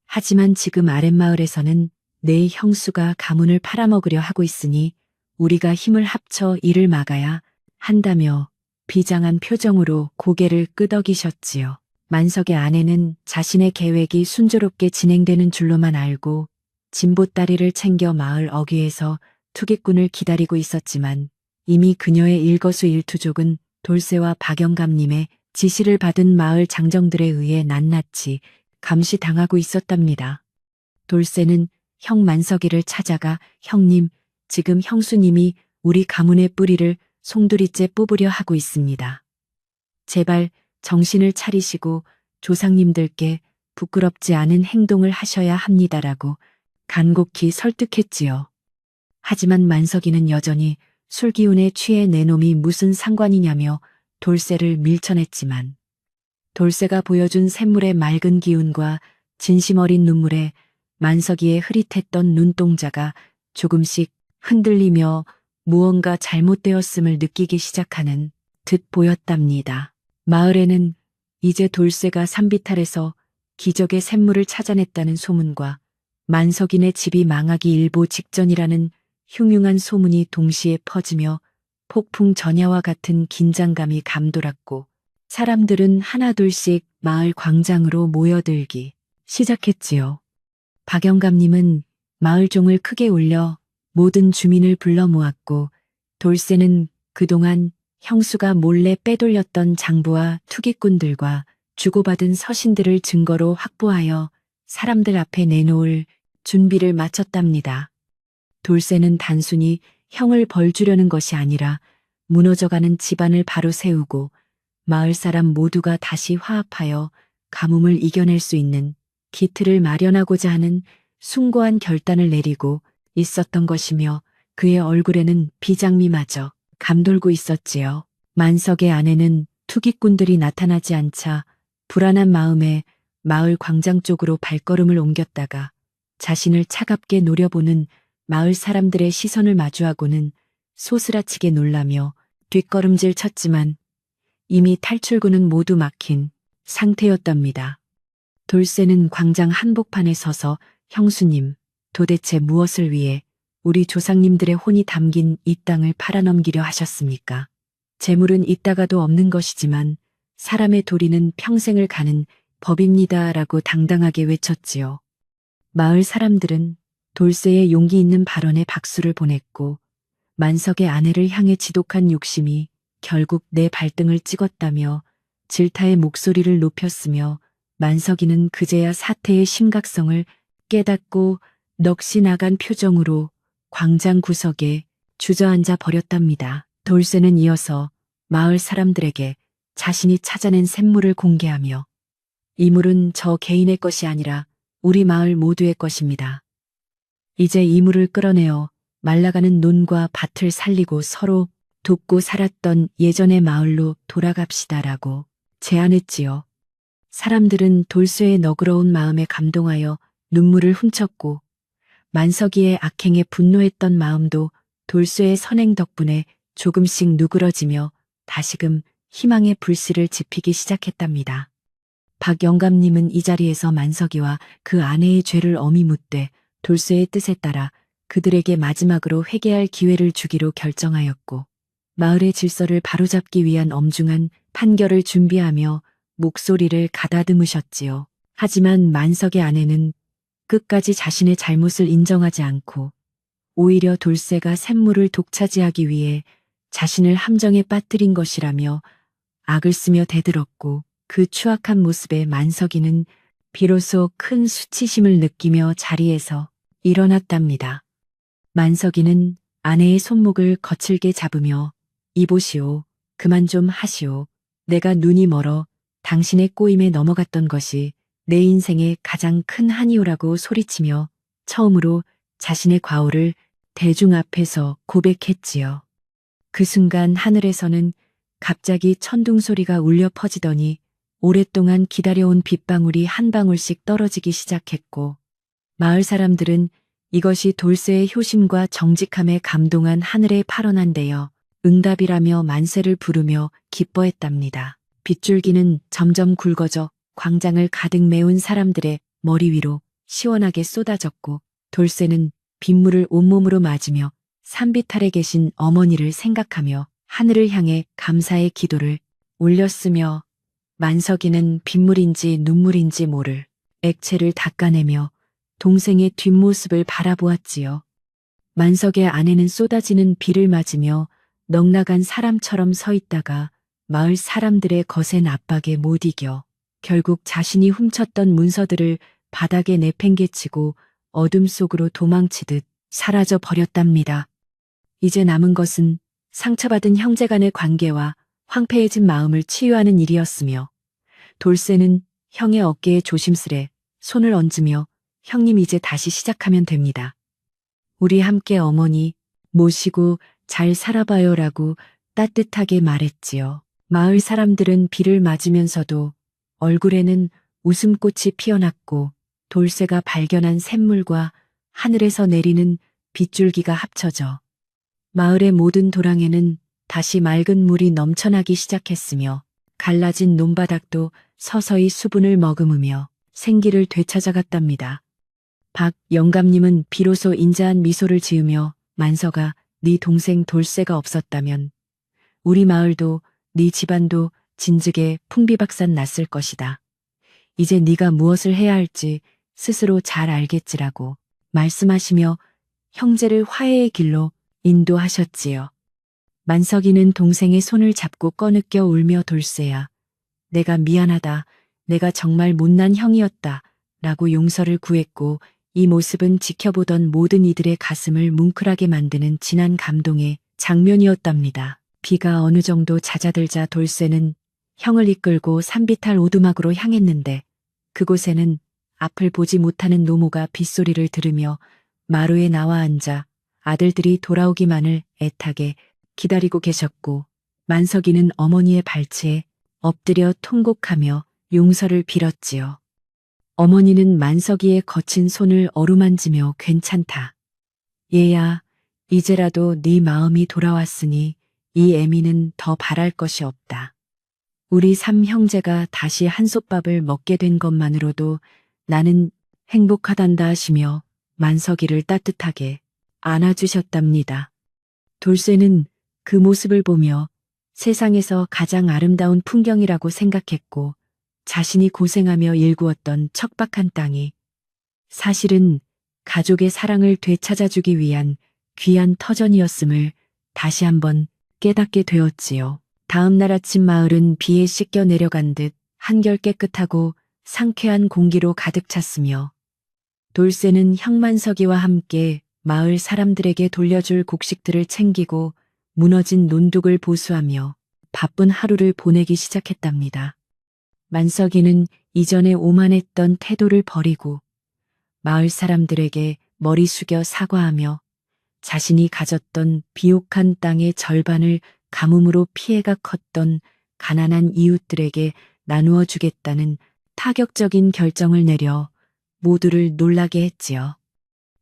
하지만 지금 아랫마을에서는 내 형수가 가문을 팔아먹으려 하고 있으니 우리가 힘을 합쳐 이를 막아야 한다며 비장한 표정으로 고개를 끄덕이셨지요. 만석의 아내는 자신의 계획이 순조롭게 진행되는 줄로만 알고 진보다리를 챙겨 마을 어귀에서 투기꾼을 기다리고 있었지만 이미 그녀의 일거수일투족은 돌쇠와 박영감님의 지시를 받은 마을 장정들에 의해 낱낱이 감시당하고 있었답니다. 돌쇠는 형 만석이를 찾아가 형님, 지금 형수님이 우리 가문의 뿌리를 송두리째 뽑으려 하고 있습니다. 제발 정신을 차리시고 조상님들께 부끄럽지 않은 행동을 하셔야 합니다라고 간곡히 설득했지요. 하지만 만석이는 여전히 술기운에 취해 내 놈이 무슨 상관이냐며 돌쇠를 밀쳐냈지만 돌쇠가 보여준 샘물의 맑은 기운과 진심 어린 눈물에 만석이의 흐릿했던 눈동자가 조금씩 흔들리며 무언가 잘못되었음을 느끼기 시작하는 듯 보였답니다. 마을에는 이제 돌쇠가 산비탈에서 기적의 샘물을 찾아냈다는 소문과 만석인의 집이 망하기 일보 직전이라는 흉흉한 소문이 동시에 퍼지며 폭풍 전야와 같은 긴장감이 감돌았고 사람들은 하나둘씩 마을 광장으로 모여들기 시작했지요. 박영감님은 마을 종을 크게 울려 모든 주민을 불러 모았고 돌쇠는 그동안 형수가 몰래 빼돌렸던 장부와 투기꾼들과 주고받은 서신들을 증거로 확보하여 사람들 앞에 내놓을 준비를 마쳤답니다. 돌쇠는 단순히 형을 벌주려는 것이 아니라 무너져가는 집안을 바로 세우고 마을 사람 모두가 다시 화합하여 가뭄을 이겨낼 수 있는 기틀을 마련하고자 하는 숭고한 결단을 내리고 있었던 것이며 그의 얼굴에는 비장미마저 감돌고 있었지요. 만석의 아내는 투기꾼들이 나타나지 않자 불안한 마음에 마을 광장 쪽으로 발걸음을 옮겼다가 자신을 차갑게 노려보는 마을 사람들의 시선을 마주하고는 소스라치게 놀라며 뒷걸음질 쳤지만 이미 탈출구는 모두 막힌 상태였답니다. 돌쇠는 광장 한복판에 서서 형수님, 도대체 무엇을 위해 우리 조상님들의 혼이 담긴 이 땅을 팔아넘기려 하셨습니까? 재물은 있다가도 없는 것이지만 사람의 도리는 평생을 가는 법입니다라고 당당하게 외쳤지요. 마을 사람들은 돌쇠의 용기 있는 발언에 박수를 보냈고 만석의 아내를 향해 지독한 욕심이 결국 내 발등을 찍었다며 질타의 목소리를 높였으며 만석이는 그제야 사태의 심각성을 깨닫고 넋이 나간 표정으로 광장 구석에 주저앉아 버렸답니다. 돌쇠는 이어서 마을 사람들에게 자신이 찾아낸 샘물을 공개하며 이 물은 저 개인의 것이 아니라 우리 마을 모두의 것입니다. 이제 이 물을 끌어내어 말라가는 논과 밭을 살리고 서로 돕고 살았던 예전의 마을로 돌아갑시다라고 제안했지요. 사람들은 돌쇠의 너그러운 마음에 감동하여 눈물을 훔쳤고 만석이의 악행에 분노했던 마음도 돌쇠의 선행 덕분에 조금씩 누그러지며 다시금 희망의 불씨를 지피기 시작했답니다. 박 영감님은 이 자리에서 만석이와 그 아내의 죄를 엄히 묻되 돌쇠의 뜻에 따라 그들에게 마지막으로 회개할 기회를 주기로 결정하였고 마을의 질서를 바로잡기 위한 엄중한 판결을 준비하며 목소리를 가다듬으셨지요. 하지만 만석의 아내는 끝까지 자신의 잘못을 인정하지 않고 오히려 돌쇠가 샘물을 독차지하기 위해 자신을 함정에 빠뜨린 것이라며 악을 쓰며 대들었고 그 추악한 모습에 만석이는 비로소 큰 수치심을 느끼며 자리에서 일어났답니다. 만석이는 아내의 손목을 거칠게 잡으며 이보시오, 그만 좀 하시오. 내가 눈이 멀어 당신의 꼬임에 넘어갔던 것이 내 인생의 가장 큰 한이오라고 소리치며 처음으로 자신의 과오를 대중 앞에서 고백했지요. 그 순간 하늘에서는 갑자기 천둥 소리가 울려 퍼지더니 오랫동안 기다려온 빗방울이 한 방울씩 떨어지기 시작했고, 마을 사람들은 이것이 돌쇠의 효심과 정직함에 감동한 하늘의 파런한데요. 응답이라며 만세를 부르며 기뻐했답니다. 빗줄기는 점점 굵어져 광장을 가득 메운 사람들의 머리 위로 시원하게 쏟아졌고, 돌쇠는 빗물을 온몸으로 맞으며 산빛 아래 계신 어머니를 생각하며 하늘을 향해 감사의 기도를 올렸으며, 만석이는 빗물인지 눈물인지 모를 액체를 닦아내며 동생의 뒷모습을 바라보았지요. 만석의 아내는 쏟아지는 비를 맞으며 넉나간 사람처럼 서 있다가 마을 사람들의 거센 압박에 못 이겨 결국 자신이 훔쳤던 문서들을 바닥에 내팽개치고 어둠 속으로 도망치듯 사라져 버렸답니다. 이제 남은 것은 상처받은 형제 간의 관계와 황폐해진 마음을 치유하는 일이었으며, 돌쇠는 형의 어깨에 조심스레 손을 얹으며 형님 이제 다시 시작하면 됩니다. 우리 함께 어머니 모시고 잘 살아봐요라고 따뜻하게 말했지요. 마을 사람들은 비를 맞으면서도 얼굴에는 웃음꽃이 피어났고, 돌쇠가 발견한 샘물과 하늘에서 내리는 빗줄기가 합쳐져 마을의 모든 도랑에는 다시 맑은 물이 넘쳐나기 시작했으며, 갈라진 논바닥도 서서히 수분을 머금으며 생기를 되찾아갔답니다. 박 영감님은 비로소 인자한 미소를 지으며, 만서가 네 동생 돌쇠가 없었다면 우리 마을도 네 집안도 진즉에 풍비박산 났을 것이다. 이제 네가 무엇을 해야 할지 스스로 잘 알겠지라고 말씀하시며 형제를 화해의 길로 인도하셨지요. 만석이는 동생의 손을 잡고 꺼느껴 울며 돌쇠야, 내가 미안하다. 내가 정말 못난 형이었다. 라고 용서를 구했고, 이 모습은 지켜보던 모든 이들의 가슴을 뭉클하게 만드는 진한 감동의 장면이었답니다. 비가 어느 정도 잦아들자 돌쇠는 형을 이끌고 산비탈 오두막으로 향했는데, 그곳에는 앞을 보지 못하는 노모가 빗소리를 들으며 마루에 나와 앉아 아들들이 돌아오기만을 애타게 기다리고 계셨고, 만석이는 어머니의 발치에 엎드려 통곡하며 용서를 빌었지요. 어머니는 만석이의 거친 손을 어루만지며 괜찮다. 얘야, 이제라도 네 마음이 돌아왔으니 이 애미는 더 바랄 것이 없다. 우리 삼 형제가 다시 한솥밥을 먹게 된 것만으로도 나는 행복하단다 하시며 만석이를 따뜻하게 안아주셨답니다. 돌쇠는 그 모습을 보며 세상에서 가장 아름다운 풍경이라고 생각했고, 자신이 고생하며 일구었던 척박한 땅이 사실은 가족의 사랑을 되찾아주기 위한 귀한 터전이었음을 다시 한번 깨닫게 되었지요. 다음 날 아침 마을은 비에 씻겨 내려간 듯 한결 깨끗하고 상쾌한 공기로 가득 찼으며, 돌쇠는 형만석이와 함께 마을 사람들에게 돌려줄 곡식들을 챙기고 무너진 논둑을 보수하며 바쁜 하루를 보내기 시작했답니다. 만석이는 이전에 오만했던 태도를 버리고 마을 사람들에게 머리 숙여 사과하며 자신이 가졌던 비옥한 땅의 절반을 가뭄으로 피해가 컸던 가난한 이웃들에게 나누어 주겠다는 파격적인 결정을 내려 모두를 놀라게 했지요.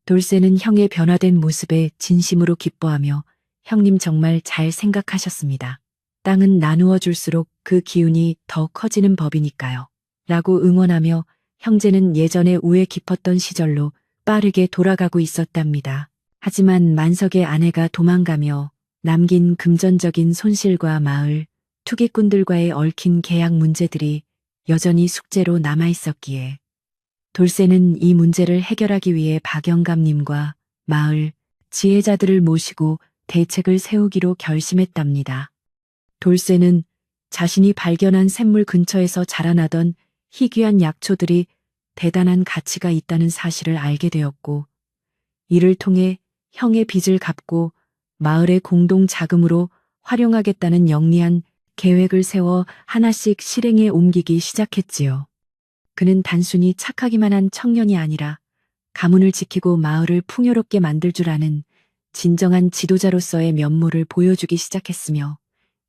돌쇠는 형의 변화된 모습에 진심으로 기뻐하며 형님 정말 잘 생각하셨습니다. 땅은 나누어 줄수록 그 기운이 더 커지는 법이니까요. 라고 응원하며 형제는 예전에 우애 깊었던 시절로 빠르게 돌아가고 있었답니다. 하지만 만석의 아내가 도망가며 남긴 금전적인 손실과 마을, 투기꾼들과의 얽힌 계약 문제들이 여전히 숙제로 남아있었기에 돌쇠는 이 문제를 해결하기 위해 박영감님과 마을 지혜자들을 모시고 대책을 세우기로 결심했답니다. 돌쇠는 자신이 발견한 샘물 근처에서 자라나던 희귀한 약초들이 대단한 가치가 있다는 사실을 알게 되었고, 이를 통해 형의 빚을 갚고 마을의 공동 자금으로 활용하겠다는 영리한 계획을 세워 하나씩 실행에 옮기기 시작했지요. 그는 단순히 착하기만 한 청년이 아니라 가문을 지키고 마을을 풍요롭게 만들 줄 아는 진정한 지도자로서의 면모를 보여주기 시작했으며,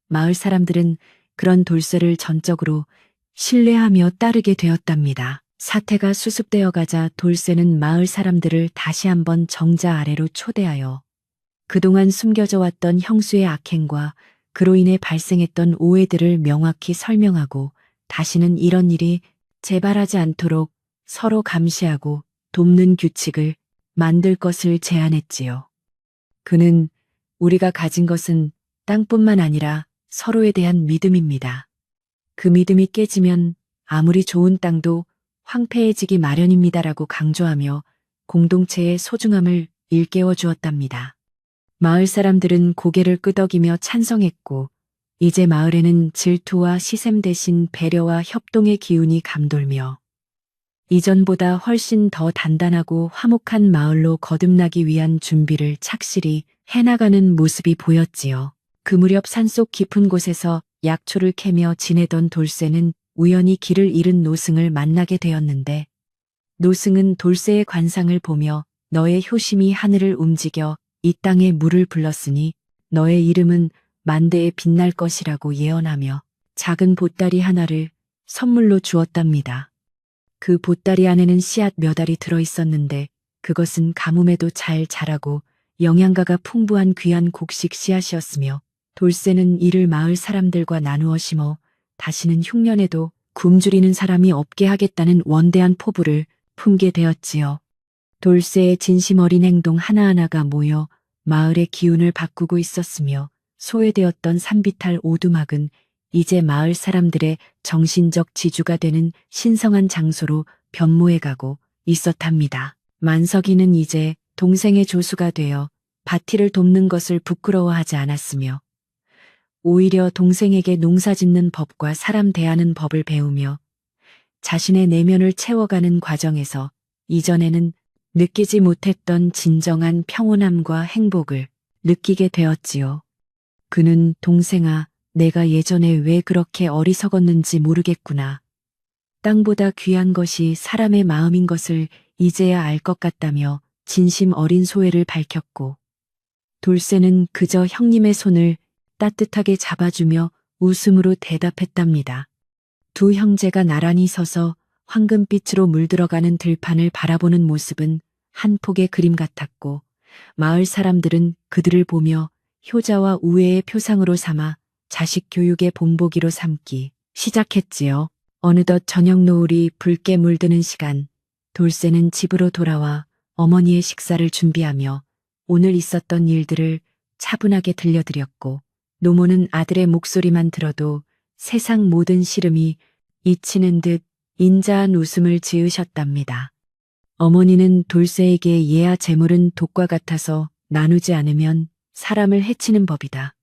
마을 사람들은 그런 돌쇠를 전적으로 신뢰하며 따르게 되었답니다. 사태가 수습되어 가자 돌쇠는 마을 사람들을 다시 한번 정자 아래로 초대하여 그동안 숨겨져 왔던 형수의 악행과 그로 인해 발생했던 오해들을 명확히 설명하고 다시는 이런 일이 재발하지 않도록 서로 감시하고 돕는 규칙을 만들 것을 제안했지요. 그는 우리가 가진 것은 땅뿐만 아니라 서로에 대한 믿음입니다. 그 믿음이 깨지면 아무리 좋은 땅도 황폐해지기 마련입니다라고 강조하며 공동체의 소중함을 일깨워 주었답니다. 마을 사람들은 고개를 끄덕이며 찬성했고 이제 마을에는 질투와 시샘 대신 배려와 협동의 기운이 감돌며 이전보다 훨씬 더 단단하고 화목한 마을로 거듭나기 위한 준비를 착실히 해나가는 모습이 보였지요. 그 무렵 산속 깊은 곳에서 약초를 캐며 지내던 돌쇠는 우연히 길을 잃은 노승을 만나게 되었는데 노승은 돌쇠의 관상을 보며 너의 효심이 하늘을 움직여 이 땅에 물을 불렀으니 너의 이름은 만대에 빛날 것이라고 예언하며 작은 보따리 하나를 선물로 주었답니다. 그 보따리 안에는 씨앗 몇 알이 들어 있었는데 그것은 가뭄에도 잘 자라고 영양가가 풍부한 귀한 곡식 씨앗이었으며 돌쇠는 이를 마을 사람들과 나누어 심어 다시는 흉년에도 굶주리는 사람이 없게 하겠다는 원대한 포부를 품게 되었지요. 돌쇠의 진심 어린 행동 하나하나가 모여 마을의 기운을 바꾸고 있었으며 소외되었던 산비탈 오두막은 이제 마을 사람들의 정신적 지주가 되는 신성한 장소로 변모해가고 있었답니다. 만석이는 이제 동생의 조수가 되어 밭일을 돕는 것을 부끄러워하지 않았으며 오히려 동생에게 농사짓는 법과 사람 대하는 법을 배우며 자신의 내면을 채워가는 과정에서 이전에는 느끼지 못했던 진정한 평온함과 행복을 느끼게 되었지요. 그는 동생아, 내가 예전에 왜 그렇게 어리석었는지 모르겠구나. 땅보다 귀한 것이 사람의 마음인 것을 이제야 알 것 같다며 진심 어린 소회를 밝혔고 돌쇠는 그저 형님의 손을 따뜻하게 잡아주며 웃음으로 대답했답니다. 두 형제가 나란히 서서 황금빛으로 물들어가는 들판을 바라보는 모습은 한 폭의 그림 같았고 마을 사람들은 그들을 보며 효자와 우애의 표상으로 삼아 자식 교육의 본보기로 삼기 시작했지요. 어느덧 저녁 노을이 붉게 물드는 시간, 돌쇠는 집으로 돌아와 어머니의 식사를 준비하며 오늘 있었던 일들을 차분하게 들려드렸고 노모는 아들의 목소리만 들어도 세상 모든 시름이 잊히는 듯 인자한 웃음을 지으셨답니다. 어머니는 돌쇠에게 얘야 재물은 독과 같아서 나누지 않으면 사람을 해치는 법이다.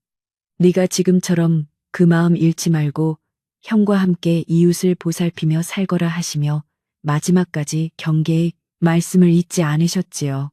네가 지금처럼 그 마음 잃지 말고 형과 함께 이웃을 보살피며 살거라 하시며 마지막까지 경계의 말씀을 잊지 않으셨지요.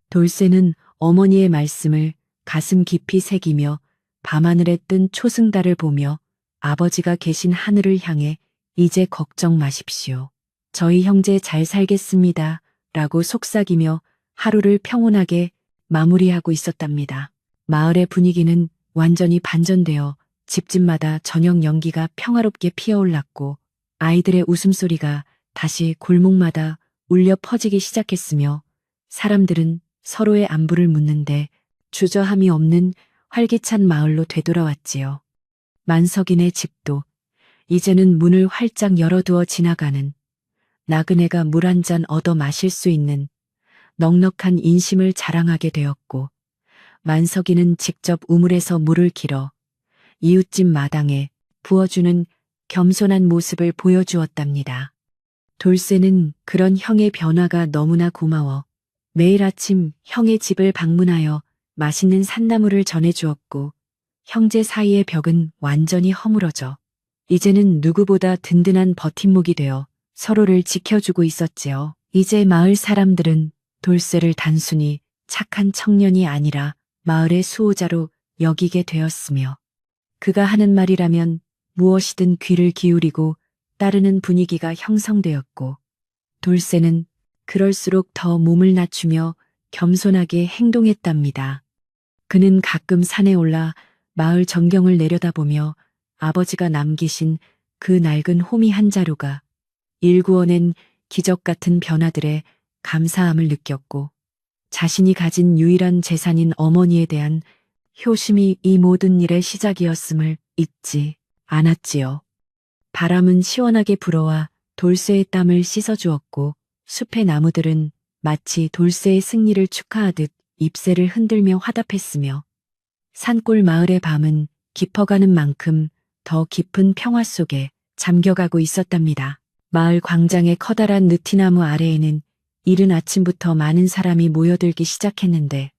돌쇠는 어머니의 말씀을 가슴 깊이 새기며 밤하늘에 뜬 초승달을 보며 아버지가 계신 하늘을 향해 이제 걱정 마십시오. 저희 형제 잘 살겠습니다. 라고 속삭이며 하루를 평온하게 마무리하고 있었답니다. 마을의 분위기는 완전히 반전되어 집집마다 저녁 연기가 평화롭게 피어올랐고 아이들의 웃음소리가 다시 골목마다 울려 퍼지기 시작했으며 사람들은 서로의 안부를 묻는데 주저함이 없는 활기찬 마을로 되돌아왔지요. 만석인의 집도 이제는 문을 활짝 열어두어 지나가는 나그네가 물 한 잔 얻어 마실 수 있는 넉넉한 인심을 자랑하게 되었고 만석이는 직접 우물에서 물을 길어 이웃집 마당에 부어주는 겸손한 모습을 보여주었답니다. 돌쇠는 그런 형의 변화가 너무나 고마워 매일 아침 형의 집을 방문하여 맛있는 산나물을 전해주었고 형제 사이의 벽은 완전히 허물어져 이제는 누구보다 든든한 버팀목이 되어 서로를 지켜주고 있었지요. 이제 마을 사람들은 돌쇠를 단순히 착한 청년이 아니라 마을의 수호자로 여기게 되었으며 그가 하는 말이라면 무엇이든 귀를 기울이고 따르는 분위기가 형성되었고 돌쇠는 그럴수록 더 몸을 낮추며 겸손하게 행동했답니다. 그는 가끔 산에 올라 마을 전경을 내려다보며 아버지가 남기신 그 낡은 호미 한 자루가 일구어낸 기적 같은 변화들에 감사함을 느꼈고 자신이 가진 유일한 재산인 어머니에 대한 효심이 이 모든 일의 시작이었음을 잊지 않았지요. 바람은 시원하게 불어와 돌쇠의 땀을 씻어주었고 숲의 나무들은 마치 돌쇠의 승리를 축하하듯 잎새를 흔들며 화답했으며 산골 마을의 밤은 깊어가는 만큼 더 깊은 평화 속에 잠겨가고 있었답니다. 마을 광장의 커다란 느티나무 아래에는 이른 아침부터 많은 사람이 모여들기 시작했는데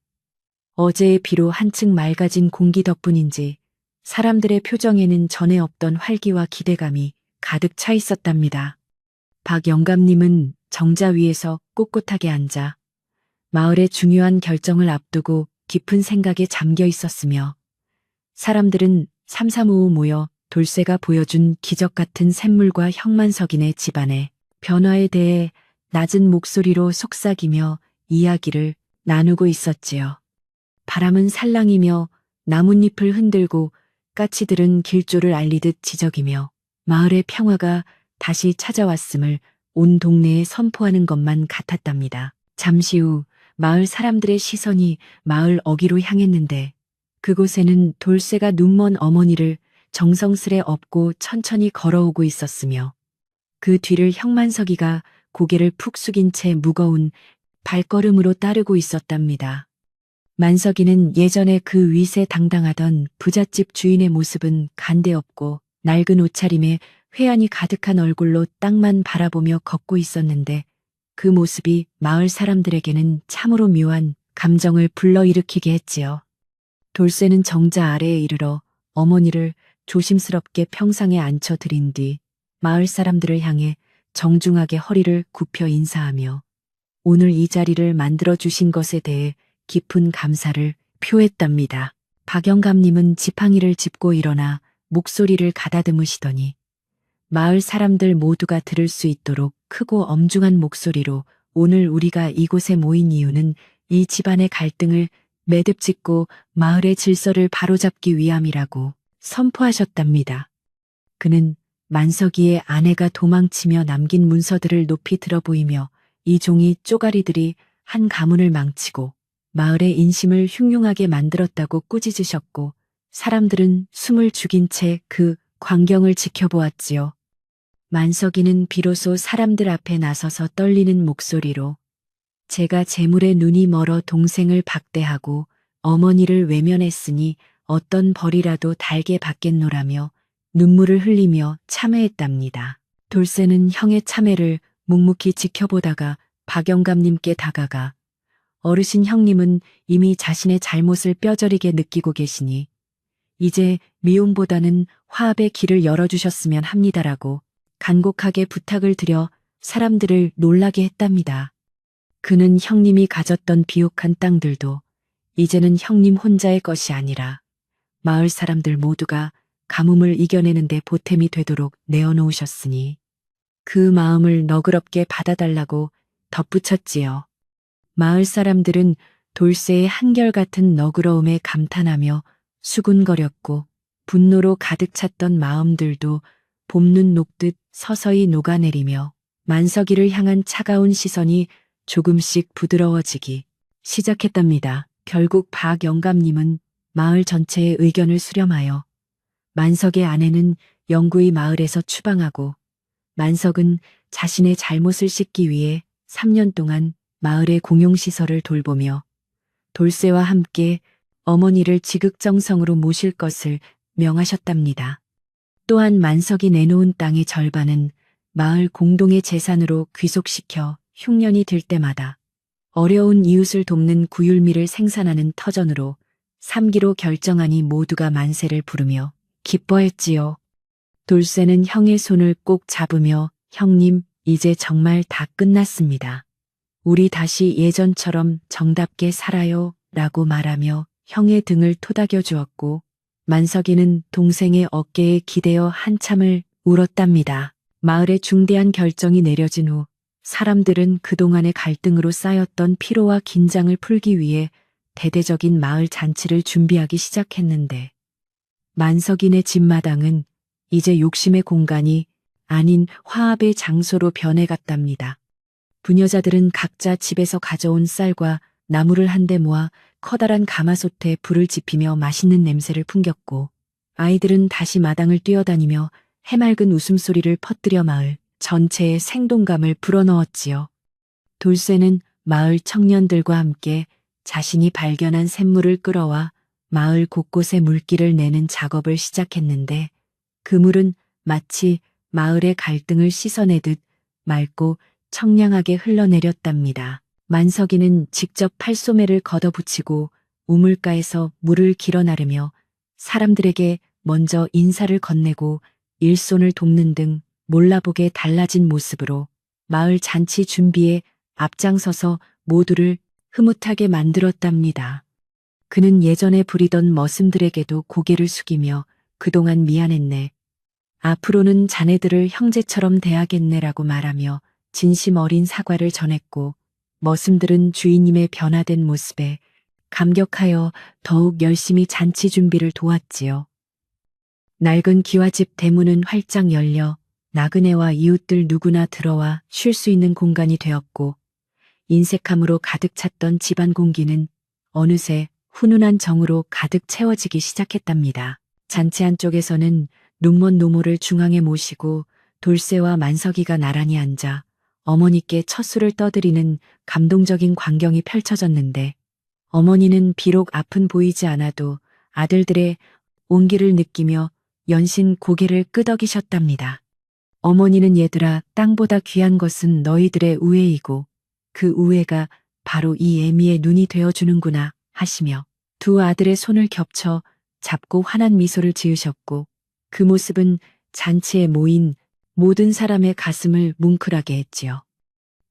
어제의 비로 한층 맑아진 공기 덕분인지 사람들의 표정에는 전에 없던 활기와 기대감이 가득 차 있었답니다. 박 영감님은 정자 위에서 꼿꼿하게 앉아 마을의 중요한 결정을 앞두고 깊은 생각에 잠겨 있었으며 사람들은 삼삼오오 모여 돌쇠가 보여준 기적 같은 샘물과 형만석인의 집안의 변화에 대해 낮은 목소리로 속삭이며 이야기를 나누고 있었지요. 바람은 살랑이며 나뭇잎을 흔들고 까치들은 길조를 알리듯 지저귀며 마을의 평화가 다시 찾아왔음을 온 동네에 선포하는 것만 같았답니다. 잠시 후 마을 사람들의 시선이 마을 어귀로 향했는데 그곳에는 돌쇠가 눈먼 어머니를 정성스레 업고 천천히 걸어오고 있었으며 그 뒤를 형만석이가 고개를 푹 숙인 채 무거운 발걸음으로 따르고 있었답니다. 만석이는 예전에 그 위세당당하던 부잣집 주인의 모습은 간데없고 낡은 옷차림에 회한이 가득한 얼굴로 땅만 바라보며 걷고 있었는데 그 모습이 마을 사람들에게는 참으로 묘한 감정을 불러일으키게 했지요. 돌쇠는 정자 아래에 이르러 어머니를 조심스럽게 평상에 앉혀드린 뒤 마을 사람들을 향해 정중하게 허리를 굽혀 인사하며 오늘 이 자리를 만들어주신 것에 대해 깊은 감사를 표했답니다. 박영감님은 지팡이를 짚고 일어나 목소리를 가다듬으시더니 마을 사람들 모두가 들을 수 있도록 크고 엄중한 목소리로 오늘 우리가 이곳에 모인 이유는 이 집안의 갈등을 매듭짓고 마을의 질서를 바로잡기 위함이라고 선포하셨답니다. 그는 만석이의 아내가 도망치며 남긴 문서들을 높이 들어 보이며 이 종이 쪼가리들이 한 가문을 망치고 마을의 인심을 흉흉하게 만들었다고 꾸짖으셨고 사람들은 숨을 죽인 채 그 광경을 지켜보았지요. 만석이는 비로소 사람들 앞에 나서서 떨리는 목소리로 제가 재물에 눈이 멀어 동생을 박대하고 어머니를 외면했으니 어떤 벌이라도 달게 받겠노라며 눈물을 흘리며 참회했답니다. 돌쇠는 형의 참회를 묵묵히 지켜보다가 박영감님께 다가가 어르신 형님은 이미 자신의 잘못을 뼈저리게 느끼고 계시니 이제 미움보다는 화합의 길을 열어주셨으면 합니다라고 간곡하게 부탁을 드려 사람들을 놀라게 했답니다. 그는 형님이 가졌던 비옥한 땅들도 이제는 형님 혼자의 것이 아니라 마을 사람들 모두가 가뭄을 이겨내는 데 보탬이 되도록 내어놓으셨으니 그 마음을 너그럽게 받아달라고 덧붙였지요. 마을 사람들은 돌쇠의 한결같은 너그러움에 감탄하며 수군거렸고 분노로 가득 찼던 마음들도 봄눈 녹듯 서서히 녹아내리며 만석이를 향한 차가운 시선이 조금씩 부드러워지기 시작했답니다. 결국 박 영감님은 마을 전체의 의견을 수렴하여 만석의 아내는 영구히 마을에서 추방하고 만석은 자신의 잘못을 씻기 위해 3년 동안 마을의 공용시설을 돌보며 돌쇠와 함께 어머니를 지극정성으로 모실 것을 명하셨답니다. 또한 만석이 내놓은 땅의 절반은 마을 공동의 재산으로 귀속시켜 흉년이 들 때마다 어려운 이웃을 돕는 구율미를 생산하는 터전으로 삼기로 결정하니 모두가 만세를 부르며 기뻐했지요. 돌쇠는 형의 손을 꼭 잡으며 형님, 이제 정말 다 끝났습니다. 우리 다시 예전처럼 정답게 살아요 라고 말하며 형의 등을 토닥여 주었고 만석이는 동생의 어깨에 기대어 한참을 울었답니다. 마을의 중대한 결정이 내려진 후 사람들은 그동안의 갈등으로 쌓였던 피로와 긴장을 풀기 위해 대대적인 마을 잔치를 준비하기 시작했는데 만석인의 집마당은 이제 욕심의 공간이 아닌 화합의 장소로 변해갔답니다. 부녀자들은 각자 집에서 가져온 쌀과 나무를 한데 모아 커다란 가마솥에 불을 지피며 맛있는 냄새를 풍겼고, 아이들은 다시 마당을 뛰어다니며 해맑은 웃음소리를 퍼뜨려 마을 전체에 생동감을 불어넣었지요. 돌쇠는 마을 청년들과 함께 자신이 발견한 샘물을 끌어와 마을 곳곳에 물길을 내는 작업을 시작했는데, 그 물은 마치 마을의 갈등을 씻어내듯 맑고 청량하게 흘러내렸답니다. 만석이는 직접 팔소매를 걷어붙이고 우물가에서 물을 길어 나르며 사람들에게 먼저 인사를 건네고 일손을 돕는 등 몰라보게 달라진 모습으로 마을 잔치 준비에 앞장서서 모두를 흐뭇하게 만들었답니다. 그는 예전에 부리던 머슴들에게도 고개를 숙이며 그동안 미안했네. 앞으로는 자네들을 형제처럼 대하겠네라고 말하며 진심 어린 사과를 전했고, 머슴들은 주인님의 변화된 모습에 감격하여 더욱 열심히 잔치 준비를 도왔지요. 낡은 기와집 대문은 활짝 열려 나그네와 이웃들 누구나 들어와 쉴 수 있는 공간이 되었고, 인색함으로 가득 찼던 집안 공기는 어느새 훈훈한 정으로 가득 채워지기 시작했답니다. 잔치 한쪽에서는 눈먼 노모를 중앙에 모시고 돌쇠와 만석이가 나란히 앉아 어머니께 첫 술을 떠드리는 감동적인 광경이 펼쳐졌는데, 어머니는 비록 앞은 보이지 않아도 아들들의 온기를 느끼며 연신 고개를 끄덕이셨답니다. 어머니는 얘들아, 땅보다 귀한 것은 너희들의 우애이고 그 우애가 바로 이 애미의 눈이 되어주는구나 하시며 두 아들의 손을 겹쳐 잡고 환한 미소를 지으셨고, 그 모습은 잔치에 모인 모든 사람의 가슴을 뭉클하게 했지요.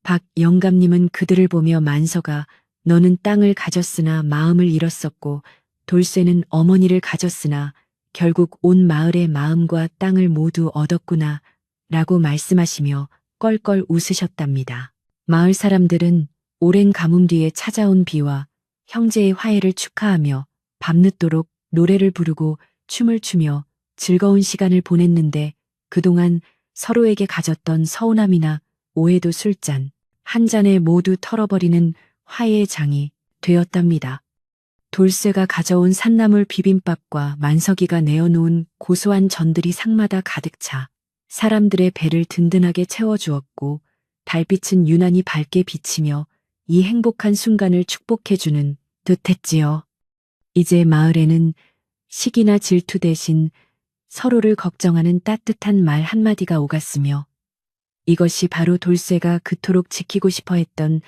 박 영감님은 그들을 보며 만서가 너는 땅을 가졌으나 마음을 잃었었고, 돌쇠는 어머니를 가졌으나 결국 온 마을의 마음과 땅을 모두 얻었구나 라고 말씀하시며 껄껄 웃으셨답니다. 마을 사람들은 오랜 가뭄 뒤에 찾아온 비와 형제의 화해를 축하하며 밤늦도록 노래를 부르고 춤을 추며 즐거운 시간을 보냈는데, 그동안 서로에게 가졌던 서운함이나 오해도 술잔 한 잔에 모두 털어버리는 화해의 장이 되었답니다. 돌쇠가 가져온 산나물 비빔밥과 만석이가 내어놓은 고소한 전들이 상마다 가득 차 사람들의 배를 든든하게 채워주었고, 달빛은 유난히 밝게 비치며 이 행복한 순간을 축복해주는 듯했지요. 이제 마을에는 시기나 질투 대신 서로를 걱정하는 따뜻한 말 한마디가 오갔으며, 이것이 바로 돌쇠가 그토록 지키고 싶어 했던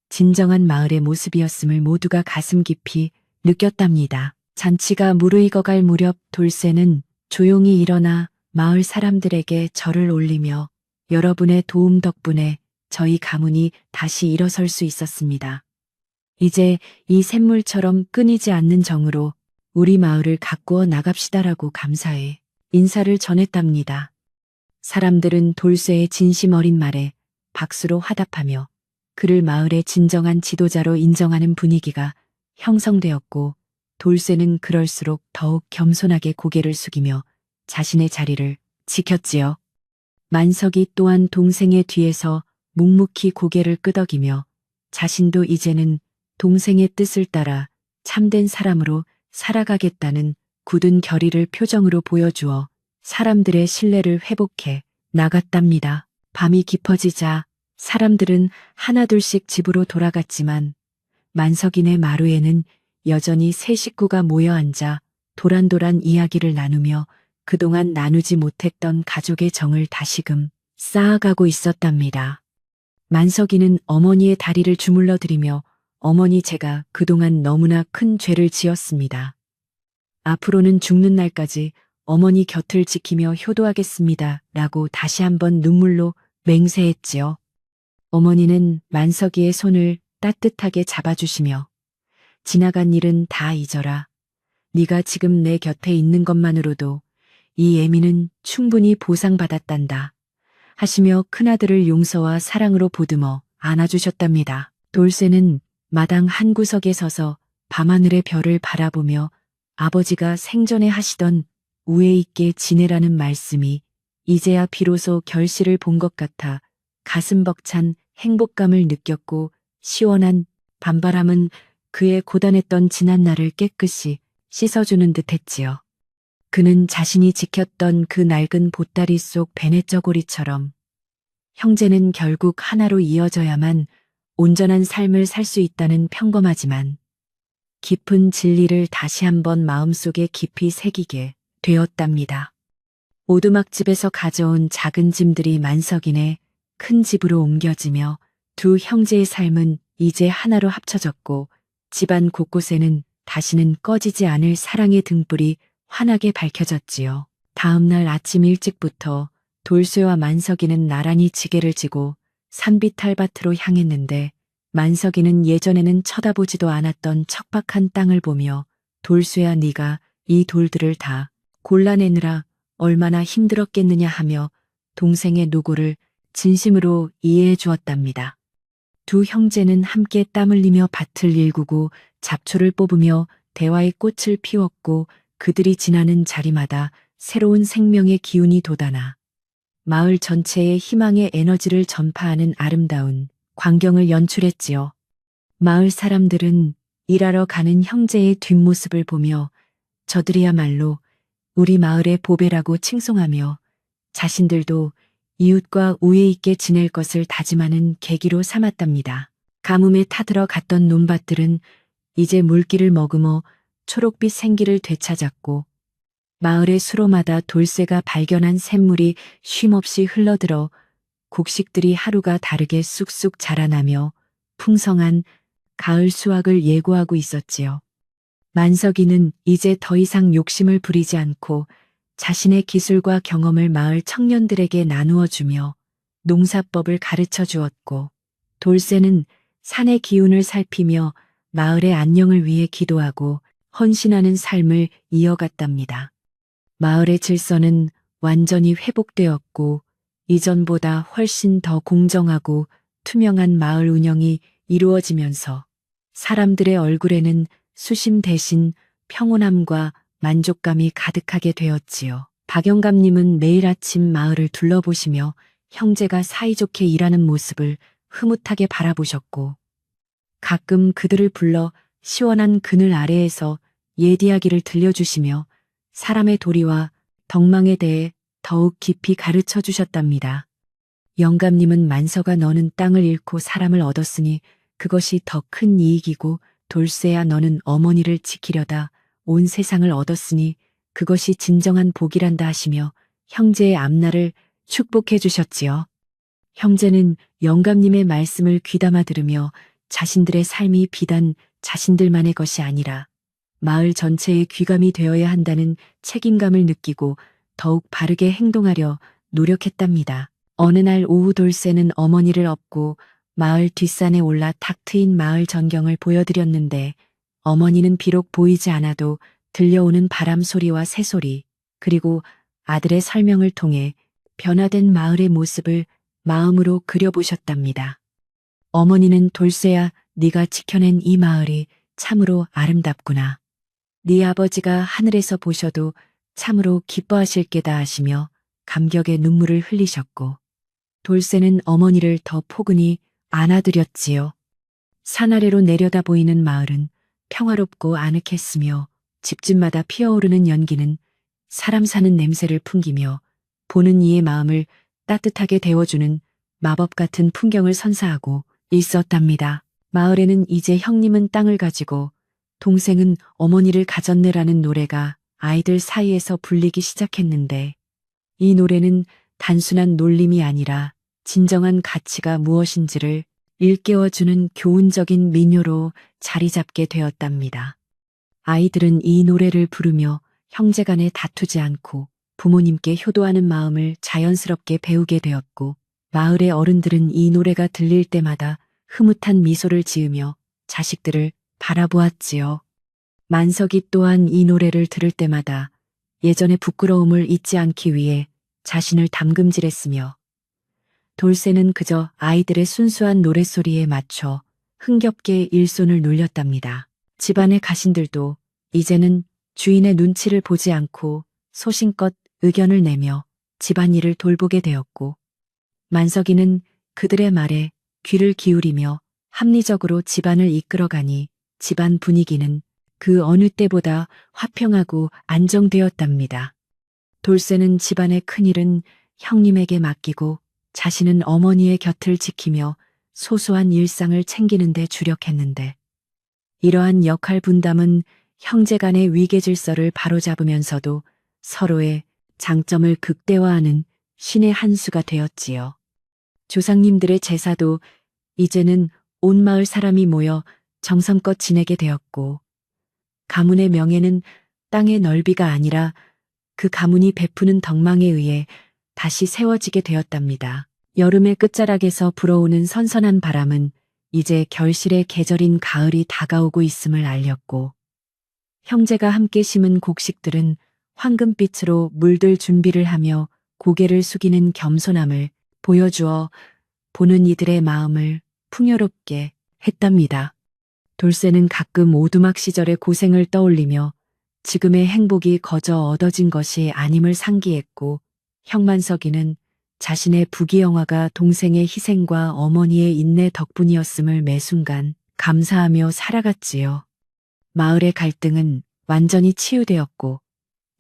진정한 마을의 모습이었음을 모두가 가슴 깊이 느꼈답니다. 잔치가 무르익어갈 무렵 돌쇠는 조용히 일어나 마을 사람들에게 절을 올리며 여러분의 도움 덕분에 저희 가문이 다시 일어설 수 있었습니다. 이제 이 샘물처럼 끊이지 않는 정으로 우리 마을을 가꾸어 나갑시다라고 감사해 인사를 전했답니다. 사람들은 돌쇠의 진심 어린 말에 박수로 화답하며 그를 마을의 진정한 지도자로 인정하는 분위기가 형성되었고, 돌쇠는 그럴수록 더욱 겸손하게 고개를 숙이며 자신의 자리를 지켰지요. 만석이 또한 동생의 뒤에서 묵묵히 고개를 끄덕이며 자신도 이제는 동생의 뜻을 따라 참된 사람으로 살아가겠다는 굳은 결의를 표정으로 보여주어 사람들의 신뢰를 회복해 나갔답니다. 밤이 깊어지자 사람들은 하나둘씩 집으로 돌아갔지만 만석인의 마루에는 여전히 세 식구가 모여 앉아 도란도란 이야기를 나누며 그동안 나누지 못했던 가족의 정을 다시금 쌓아가고 있었답니다. 만석이는 어머니의 다리를 주물러 드리며 어머니, 제가 그동안 너무나 큰 죄를 지었습니다. 앞으로는 죽는 날까지 어머니 곁을 지키며 효도하겠습니다. 라고 다시 한번 눈물로 맹세했지요. 어머니는 만석이의 손을 따뜻하게 잡아주시며 지나간 일은 다 잊어라. 네가 지금 내 곁에 있는 것만으로도 이 애미는 충분히 보상받았단다 하시며 큰아들을 용서와 사랑으로 보듬어 안아주셨답니다. 돌쇠는 마당 한 구석에 서서 밤하늘의 별을 바라보며 아버지가 생전에 하시던 우애 있게 지내라는 말씀이 이제야 비로소 결실을 본 것 같아 가슴 벅찬 행복감을 느꼈고 시원한 밤바람은 그의 고단했던 지난 날을 깨끗이 씻어주는 듯 했지요. 그는 자신이 지켰던 그 낡은 보따리 속 베네쩌고리처럼 형제는 결국 하나로 이어져야만 온전한 삶을 살 수 있다는 평범하지만 깊은 진리를 다시 한번 마음속에 깊이 새기게 되었답니다. 오두막집에서 가져온 작은 짐들이 만석인의 큰 집으로 옮겨지며 두 형제의 삶은 이제 하나로 합쳐졌고 집안 곳곳에는 다시는 꺼지지 않을 사랑의 등불이 환하게 밝혀졌지요. 다음 날 아침 일찍부터 돌쇠와 만석이는 나란히 지게를 지고 산비탈밭으로 향했는데 만석이는 예전에는 쳐다보지도 않았던 척박한 땅을 보며 돌쇠야 네가 이 돌들을 다 골라내느라 얼마나 힘들었겠느냐 하며 동생의 노고를 진심으로 이해해 주었답니다. 두 형제는 함께 땀 흘리며 밭을 일구고 잡초를 뽑으며 대화의 꽃을 피웠고 그들이 지나는 자리마다 새로운 생명의 기운이 돋아나 마을 전체에 희망의 에너지를 전파하는 아름다운 광경을 연출했지요. 마을 사람들은 일하러 가는 형제의 뒷모습을 보며 저들이야말로 우리 마을의 보배라고 칭송하며 자신들도 이웃과 우애 있게 지낼 것을 다짐하는 계기로 삼았답니다. 가뭄에 타들어 갔던 논밭들은 이제 물기를 머금어 초록빛 생기를 되찾았고 마을의 수로마다 돌쇠가 발견한 샘물이 쉼없이 흘러들어 곡식들이 하루가 다르게 쑥쑥 자라나며 풍성한 가을 수확을 예고하고 있었지요. 만석이는 이제 더 이상 욕심을 부리지 않고 자신의 기술과 경험을 마을 청년들에게 나누어 주며 농사법을 가르쳐 주었고 돌쇠는 산의 기운을 살피며 마을의 안녕을 위해 기도하고 헌신하는 삶을 이어갔답니다. 마을의 질서는 완전히 회복되었고 이전보다 훨씬 더 공정하고 투명한 마을 운영이 이루어지면서 사람들의 얼굴에는 수심 대신 평온함과 만족감이 가득하게 되었지요. 박영감님은 매일 아침 마을을 둘러보시며 형제가 사이좋게 일하는 모습을 흐뭇하게 바라보셨고 가끔 그들을 불러 시원한 그늘 아래에서 옛 이야기를 들려주시며 사람의 도리와 덕망에 대해 더욱 깊이 가르쳐 주셨답니다. 영감님은 만서가 너는 땅을 잃고 사람을 얻었으니 그것이 더 큰 이익이고 돌쇠야 너는 어머니를 지키려다 온 세상을 얻었으니 그것이 진정한 복이란다 하시며 형제의 앞날을 축복해 주셨지요. 형제는 영감님의 말씀을 귀담아 들으며 자신들의 삶이 비단 자신들만의 것이 아니라 마을 전체의 귀감이 되어야 한다는 책임감을 느끼고 더욱 바르게 행동하려 노력했답니다. 어느 날 오후 돌쇠는 어머니를 업고 마을 뒷산에 올라 탁 트인 마을 전경을 보여드렸는데 어머니는 비록 보이지 않아도 들려오는 바람 소리와 새소리 그리고 아들의 설명을 통해 변화된 마을의 모습을 마음으로 그려보셨답니다. 어머니는 돌쇠야 네가 지켜낸 이 마을이 참으로 아름답구나. 네 아버지가 하늘에서 보셔도 참으로 기뻐하실 게다 하시며 감격의 눈물을 흘리셨고 돌쇠는 어머니를 더 포근히 안아드렸지요. 산 아래로 내려다 보이는 마을은 평화롭고 아늑했으며 집집마다 피어오르는 연기는 사람 사는 냄새를 풍기며 보는 이의 마음을 따뜻하게 데워주는 마법 같은 풍경을 선사하고 있었답니다. 마을에는 이제 형님은 땅을 가지고 동생은 어머니를 가졌네라는 노래가 아이들 사이에서 불리기 시작했는데 이 노래는 단순한 놀림이 아니라 진정한 가치가 무엇인지를 일깨워주는 교훈적인 민요로 자리 잡게 되었답니다. 아이들은 이 노래를 부르며 형제간에 다투지 않고 부모님께 효도하는 마음을 자연스럽게 배우게 되었고 마을의 어른들은 이 노래가 들릴 때마다 흐뭇한 미소를 지으며 자식들을 바라보았지요. 만석이 또한 이 노래를 들을 때마다 예전의 부끄러움을 잊지 않기 위해 자신을 담금질했으며 돌쇠는 그저 아이들의 순수한 노랫소리에 맞춰 흥겹게 일손을 놀렸답니다. 집안의 가신들도 이제는 주인의 눈치를 보지 않고 소신껏 의견을 내며 집안일을 돌보게 되었고, 만석이는 그들의 말에 귀를 기울이며 합리적으로 집안을 이끌어가니 집안 분위기는 그 어느 때보다 화평하고 안정되었답니다. 돌쇠는 집안의 큰일은 형님에게 맡기고 자신은 어머니의 곁을 지키며 소소한 일상을 챙기는 데 주력했는데, 이러한 역할 분담은 형제 간의 위계 질서를 바로잡으면서도 서로의 장점을 극대화하는 신의 한 수가 되었지요. 조상님들의 제사도 이제는 온 마을 사람이 모여 정성껏 지내게 되었고, 가문의 명예는 땅의 넓이가 아니라 그 가문이 베푸는 덕망에 의해 다시 세워지게 되었답니다. 여름의 끝자락에서 불어오는 선선한 바람은 이제 결실의 계절인 가을이 다가오고 있음을 알렸고, 형제가 함께 심은 곡식들은 황금빛으로 물들 준비를 하며 고개를 숙이는 겸손함을 보여주어 보는 이들의 마음을 풍요롭게 했답니다. 돌쇠는 가끔 오두막 시절의 고생을 떠올리며 지금의 행복이 거저 얻어진 것이 아님을 상기했고, 형만석이는 자신의 부귀영화가 동생의 희생과 어머니의 인내 덕분이었음을 매순간 감사하며 살아갔지요. 마을의 갈등은 완전히 치유되었고,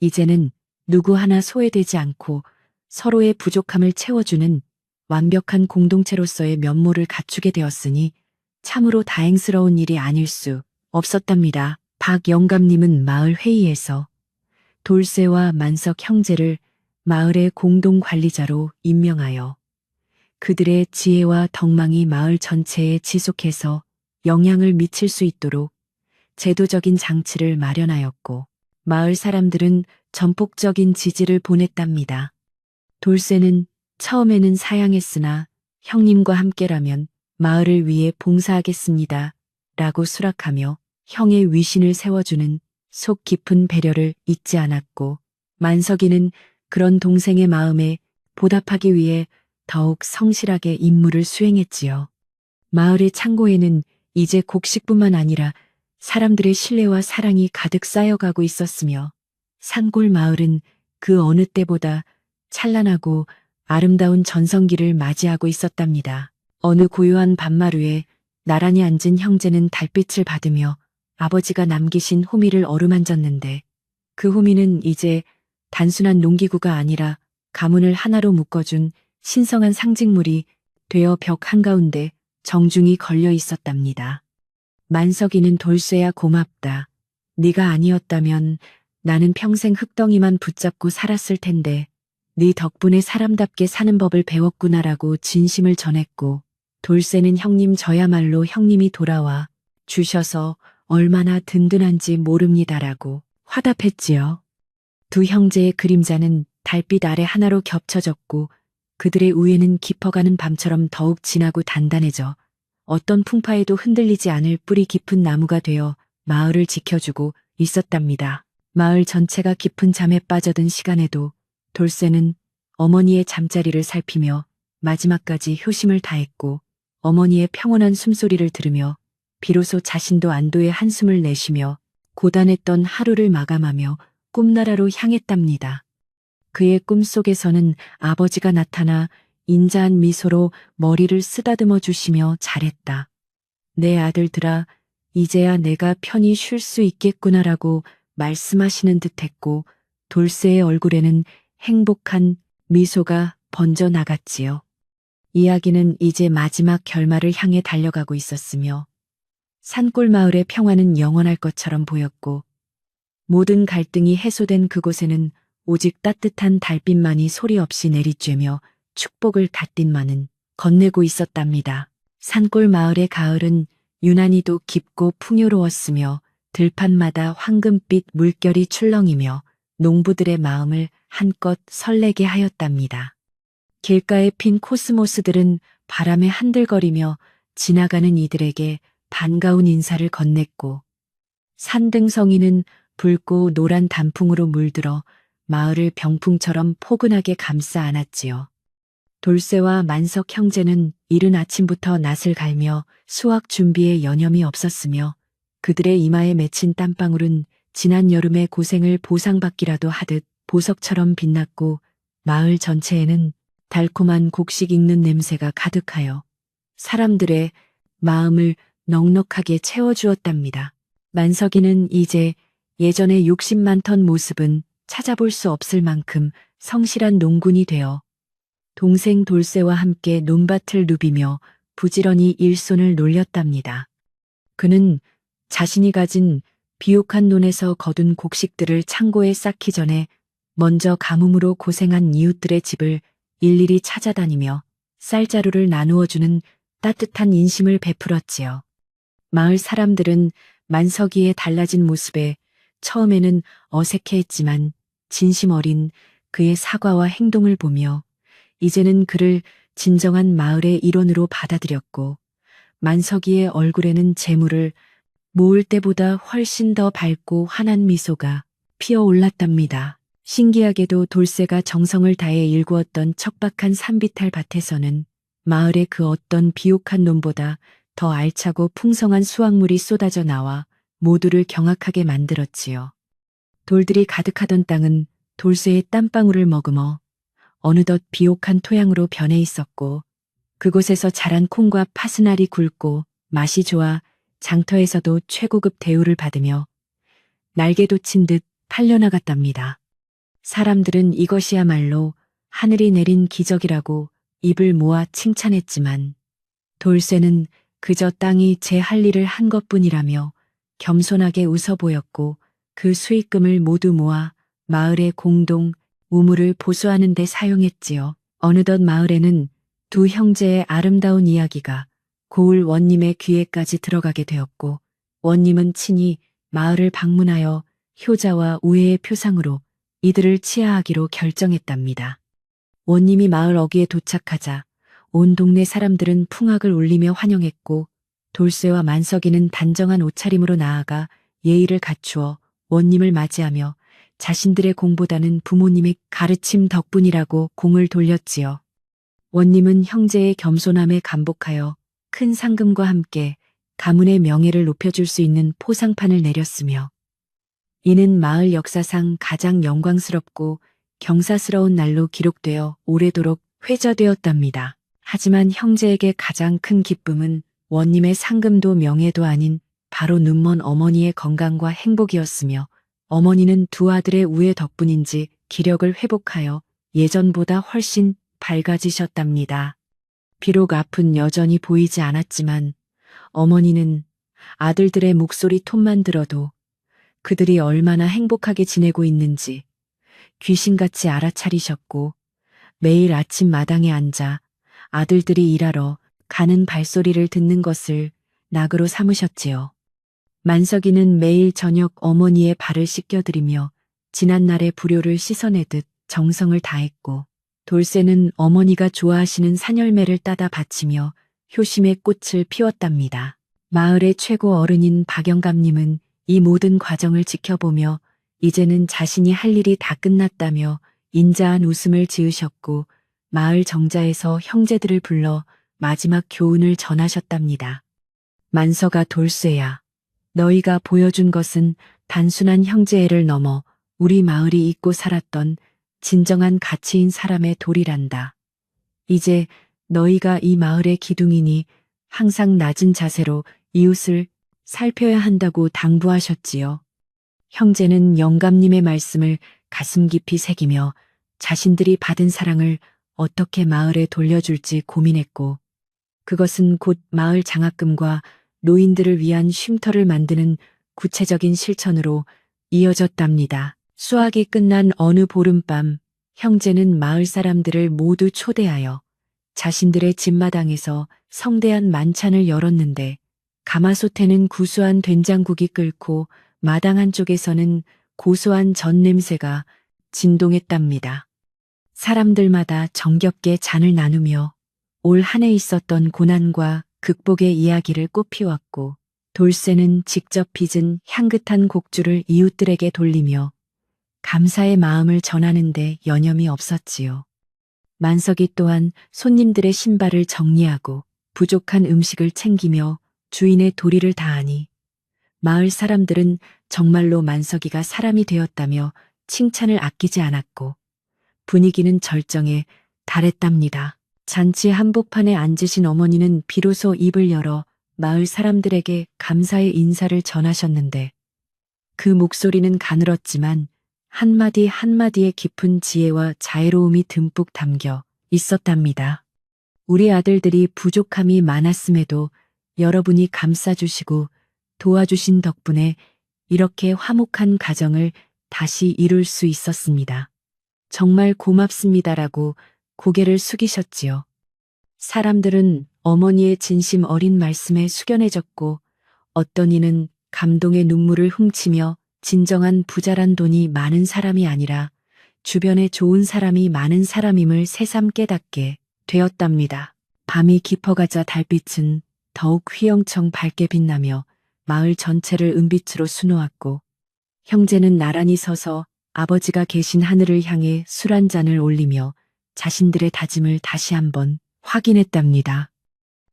이제는 누구 하나 소외되지 않고 서로의 부족함을 채워주는 완벽한 공동체로서의 면모를 갖추게 되었으니 참으로 다행스러운 일이 아닐 수 없었답니다. 박 영감님은 마을 회의에서 돌쇠와 만석 형제를 마을의 공동 관리자로 임명하여 그들의 지혜와 덕망이 마을 전체에 지속해서 영향을 미칠 수 있도록 제도적인 장치를 마련하였고, 마을 사람들은 전폭적인 지지를 보냈답니다. 돌쇠는 처음에는 사양했으나 형님과 함께라면 마을을 위해 봉사하겠습니다 라고 수락하며 형의 위신을 세워주는 속 깊은 배려를 잊지 않았고, 만석이는 그런 동생의 마음에 보답하기 위해 더욱 성실하게 임무를 수행했지요. 마을의 창고에는 이제 곡식뿐만 아니라 사람들의 신뢰와 사랑이 가득 쌓여가고 있었으며, 산골 마을은 그 어느 때보다 찬란하고 아름다운 전성기를 맞이하고 있었답니다. 어느 고요한 밤마루에 나란히 앉은 형제는 달빛을 받으며 아버지가 남기신 호미를 어루만졌는데, 그 호미는 이제 단순한 농기구가 아니라 가문을 하나로 묶어준 신성한 상징물이 되어 벽 한가운데 정중히 걸려 있었답니다. 만석이는 돌쇠야 고맙다. 네가 아니었다면 나는 평생 흙덩이만 붙잡고 살았을 텐데 네 덕분에 사람답게 사는 법을 배웠구나라고 진심을 전했고, 돌쇠는 형님 저야말로 형님이 돌아와 주셔서 얼마나 든든한지 모릅니다라고 화답했지요. 두 형제의 그림자는 달빛 아래 하나로 겹쳐졌고, 그들의 우애는 깊어가는 밤처럼 더욱 진하고 단단해져 어떤 풍파에도 흔들리지 않을 뿌리 깊은 나무가 되어 마을을 지켜주고 있었답니다. 마을 전체가 깊은 잠에 빠져든 시간에도 돌쇠는 어머니의 잠자리를 살피며 마지막까지 효심을 다했고, 어머니의 평온한 숨소리를 들으며 비로소 자신도 안도의 한숨을 내쉬며 고단했던 하루를 마감하며 꿈나라로 향했답니다. 그의 꿈속에서는 아버지가 나타나 인자한 미소로 머리를 쓰다듬어 주시며 잘했다. 내 아들들아, 이제야 내가 편히 쉴 수 있겠구나라고 말씀하시는 듯했고, 돌쇠의 얼굴에는 행복한 미소가 번져 나갔지요. 이야기는 이제 마지막 결말을 향해 달려가고 있었으며, 산골 마을의 평화는 영원할 것처럼 보였고, 모든 갈등이 해소된 그곳에는 오직 따뜻한 달빛만이 소리 없이 내리쬐며 축복을 닷빛만은 건네고 있었답니다. 산골 마을의 가을은 유난히도 깊고 풍요로웠으며, 들판마다 황금빛 물결이 출렁이며 농부들의 마음을 한껏 설레게 하였답니다. 길가에 핀 코스모스들은 바람에 한들거리며 지나가는 이들에게 반가운 인사를 건넸고, 산등성이는 붉고 노란 단풍으로 물들어 마을을 병풍처럼 포근하게 감싸 안았지요. 돌쇠와 만석 형제는 이른 아침부터 낫을 갈며 수확 준비에 여념이 없었으며, 그들의 이마에 맺힌 땀방울은 지난 여름의 고생을 보상받기라도 하듯 보석처럼 빛났고 마을 전체에는 달콤한 곡식 익는 냄새가 가득하여 사람들의 마음을 넉넉하게 채워주었답니다. 만석이는 이제 예전의 욕심 많던 모습은 찾아볼 수 없을 만큼 성실한 농군이 되어 동생 돌쇠와 함께 논밭을 누비며 부지런히 일손을 놀렸답니다. 그는 자신이 가진 비옥한 논에서 거둔 곡식들을 창고에 쌓기 전에 먼저 가뭄으로 고생한 이웃들의 집을 일일이 찾아다니며 쌀자루를 나누어주는 따뜻한 인심을 베풀었지요. 마을 사람들은 만석이의 달라진 모습에 처음에는 어색해했지만 진심 어린 그의 사과와 행동을 보며 이제는 그를 진정한 마을의 일원으로 받아들였고 만석이의 얼굴에는 재물을 모을 때보다 훨씬 더 밝고 환한 미소가 피어올랐답니다. 신기하게도 돌쇠가 정성을 다해 일구었던 척박한 산비탈 밭에서는 마을의 그 어떤 비옥한 논보다 더 알차고 풍성한 수확물이 쏟아져 나와 모두를 경악하게 만들었지요. 돌들이 가득하던 땅은 돌쇠의 땀방울을 머금어 어느덧 비옥한 토양으로 변해 있었고 그곳에서 자란 콩과 파스날이 굵고 맛이 좋아 장터에서도 최고급 대우를 받으며 날개 돋친 듯 팔려나갔답니다. 사람들은 이것이야말로 하늘이 내린 기적이라고 입을 모아 칭찬했지만 돌쇠는 그저 땅이 제 할 일을 한 것뿐이라며 겸손하게 웃어 보였고 그 수익금을 모두 모아 마을의 공동 우물을 보수하는 데 사용했지요. 어느덧 마을에는 두 형제의 아름다운 이야기가 고을 원님의 귀에까지 들어가게 되었고 원님은 친히 마을을 방문하여 효자와 우애의 표상으로 이들을 치하하기로 결정했답니다. 원님이 마을 어귀에 도착하자 온 동네 사람들은 풍악을 울리며 환영했고 돌쇠와 만석이는 단정한 옷차림으로 나아가 예의를 갖추어 원님을 맞이하며 자신들의 공보다는 부모님의 가르침 덕분이라고 공을 돌렸지요. 원님은 형제의 겸손함에 감복하여 큰 상금과 함께 가문의 명예를 높여줄 수 있는 포상판을 내렸으며 이는 마을 역사상 가장 영광스럽고 경사스러운 날로 기록되어 오래도록 회자되었답니다. 하지만 형제에게 가장 큰 기쁨은 원님의 상금도 명예도 아닌 바로 눈먼 어머니의 건강과 행복이었으며 어머니는 두 아들의 우애 덕분인지 기력을 회복하여 예전보다 훨씬 밝아지셨답니다. 비록 앞은 여전히 보이지 않았지만 어머니는 아들들의 목소리 톤만 들어도 그들이 얼마나 행복하게 지내고 있는지 귀신같이 알아차리셨고 매일 아침 마당에 앉아 아들들이 일하러 가는 발소리를 듣는 것을 낙으로 삼으셨지요. 만석이는 매일 저녁 어머니의 발을 씻겨드리며 지난날의 불효를 씻어내듯 정성을 다했고 돌쇠는 어머니가 좋아하시는 산열매를 따다 바치며 효심의 꽃을 피웠답니다. 마을의 최고 어른인 박영감님은 이 모든 과정을 지켜보며 이제는 자신이 할 일이 다 끝났다며 인자한 웃음을 지으셨고 마을 정자에서 형제들을 불러 마지막 교훈을 전하셨답니다. 만석아 돌쇠야, 너희가 보여준 것은 단순한 형제애를 넘어 우리 마을이 잊고 살았던 진정한 가치인 사람의 도리란다. 이제 너희가 이 마을의 기둥이니 항상 낮은 자세로 이웃을 살펴야 한다고 당부하셨지요. 형제는 영감님의 말씀을 가슴 깊이 새기며 자신들이 받은 사랑을 어떻게 마을에 돌려줄지 고민했고 그것은 곧 마을 장학금과 노인들을 위한 쉼터를 만드는 구체적인 실천으로 이어졌답니다. 수학이 끝난 어느 보름밤 형제는 마을 사람들을 모두 초대하여 자신들의 집마당에서 성대한 만찬을 열었는데 가마솥에는 구수한 된장국이 끓고 마당 한쪽에서는 고소한 전 냄새가 진동했답니다. 사람들마다 정겹게 잔을 나누며 올 한 해 있었던 고난과 극복의 이야기를 꽃피웠고 돌쇠는 직접 빚은 향긋한 곡주를 이웃들에게 돌리며 감사의 마음을 전하는데 여념이 없었지요. 만석이 또한 손님들의 신발을 정리하고 부족한 음식을 챙기며 주인의 도리를 다하니 마을 사람들은 정말로 만석이가 사람이 되었다며 칭찬을 아끼지 않았고 분위기는 절정에 달했답니다. 잔치 한복판에 앉으신 어머니는 비로소 입을 열어 마을 사람들에게 감사의 인사를 전하셨는데 그 목소리는 가늘었지만 한마디 한마디에 깊은 지혜와 자애로움이 듬뿍 담겨 있었답니다. 우리 아들들이 부족함이 많았음에도 여러분이 감싸주시고 도와주신 덕분에 이렇게 화목한 가정을 다시 이룰 수 있었습니다. 정말 고맙습니다라고 고개를 숙이셨지요. 사람들은 어머니의 진심 어린 말씀에 숙연해졌고 어떤 이는 감동의 눈물을 훔치며 진정한 부자란 돈이 많은 사람이 아니라 주변에 좋은 사람이 많은 사람임을 새삼 깨닫게 되었답니다. 밤이 깊어가자 달빛은 더욱 휘영청 밝게 빛나며 마을 전체를 은빛으로 수놓았고 형제는 나란히 서서 아버지가 계신 하늘을 향해 술 한 잔을 올리며 자신들의 다짐을 다시 한번 확인했답니다.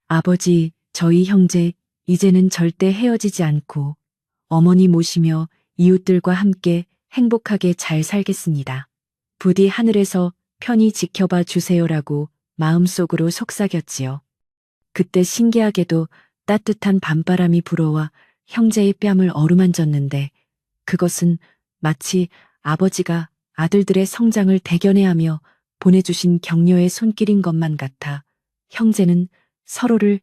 아버지, 저희 형제 이제는 절대 헤어지지 않고 어머니 모시며 이웃들과 함께 행복하게 잘 살겠습니다. 부디 하늘에서 편히 지켜봐 주세요라고 마음속으로 속삭였지요. 그때 신기하게도 따뜻한 밤바람이 불어와 형제의 뺨을 어루만졌는데 그것은 마치 아버지가 아들들의 성장을 대견해하며 보내주신 격려의 손길인 것만 같아 형제는 서로를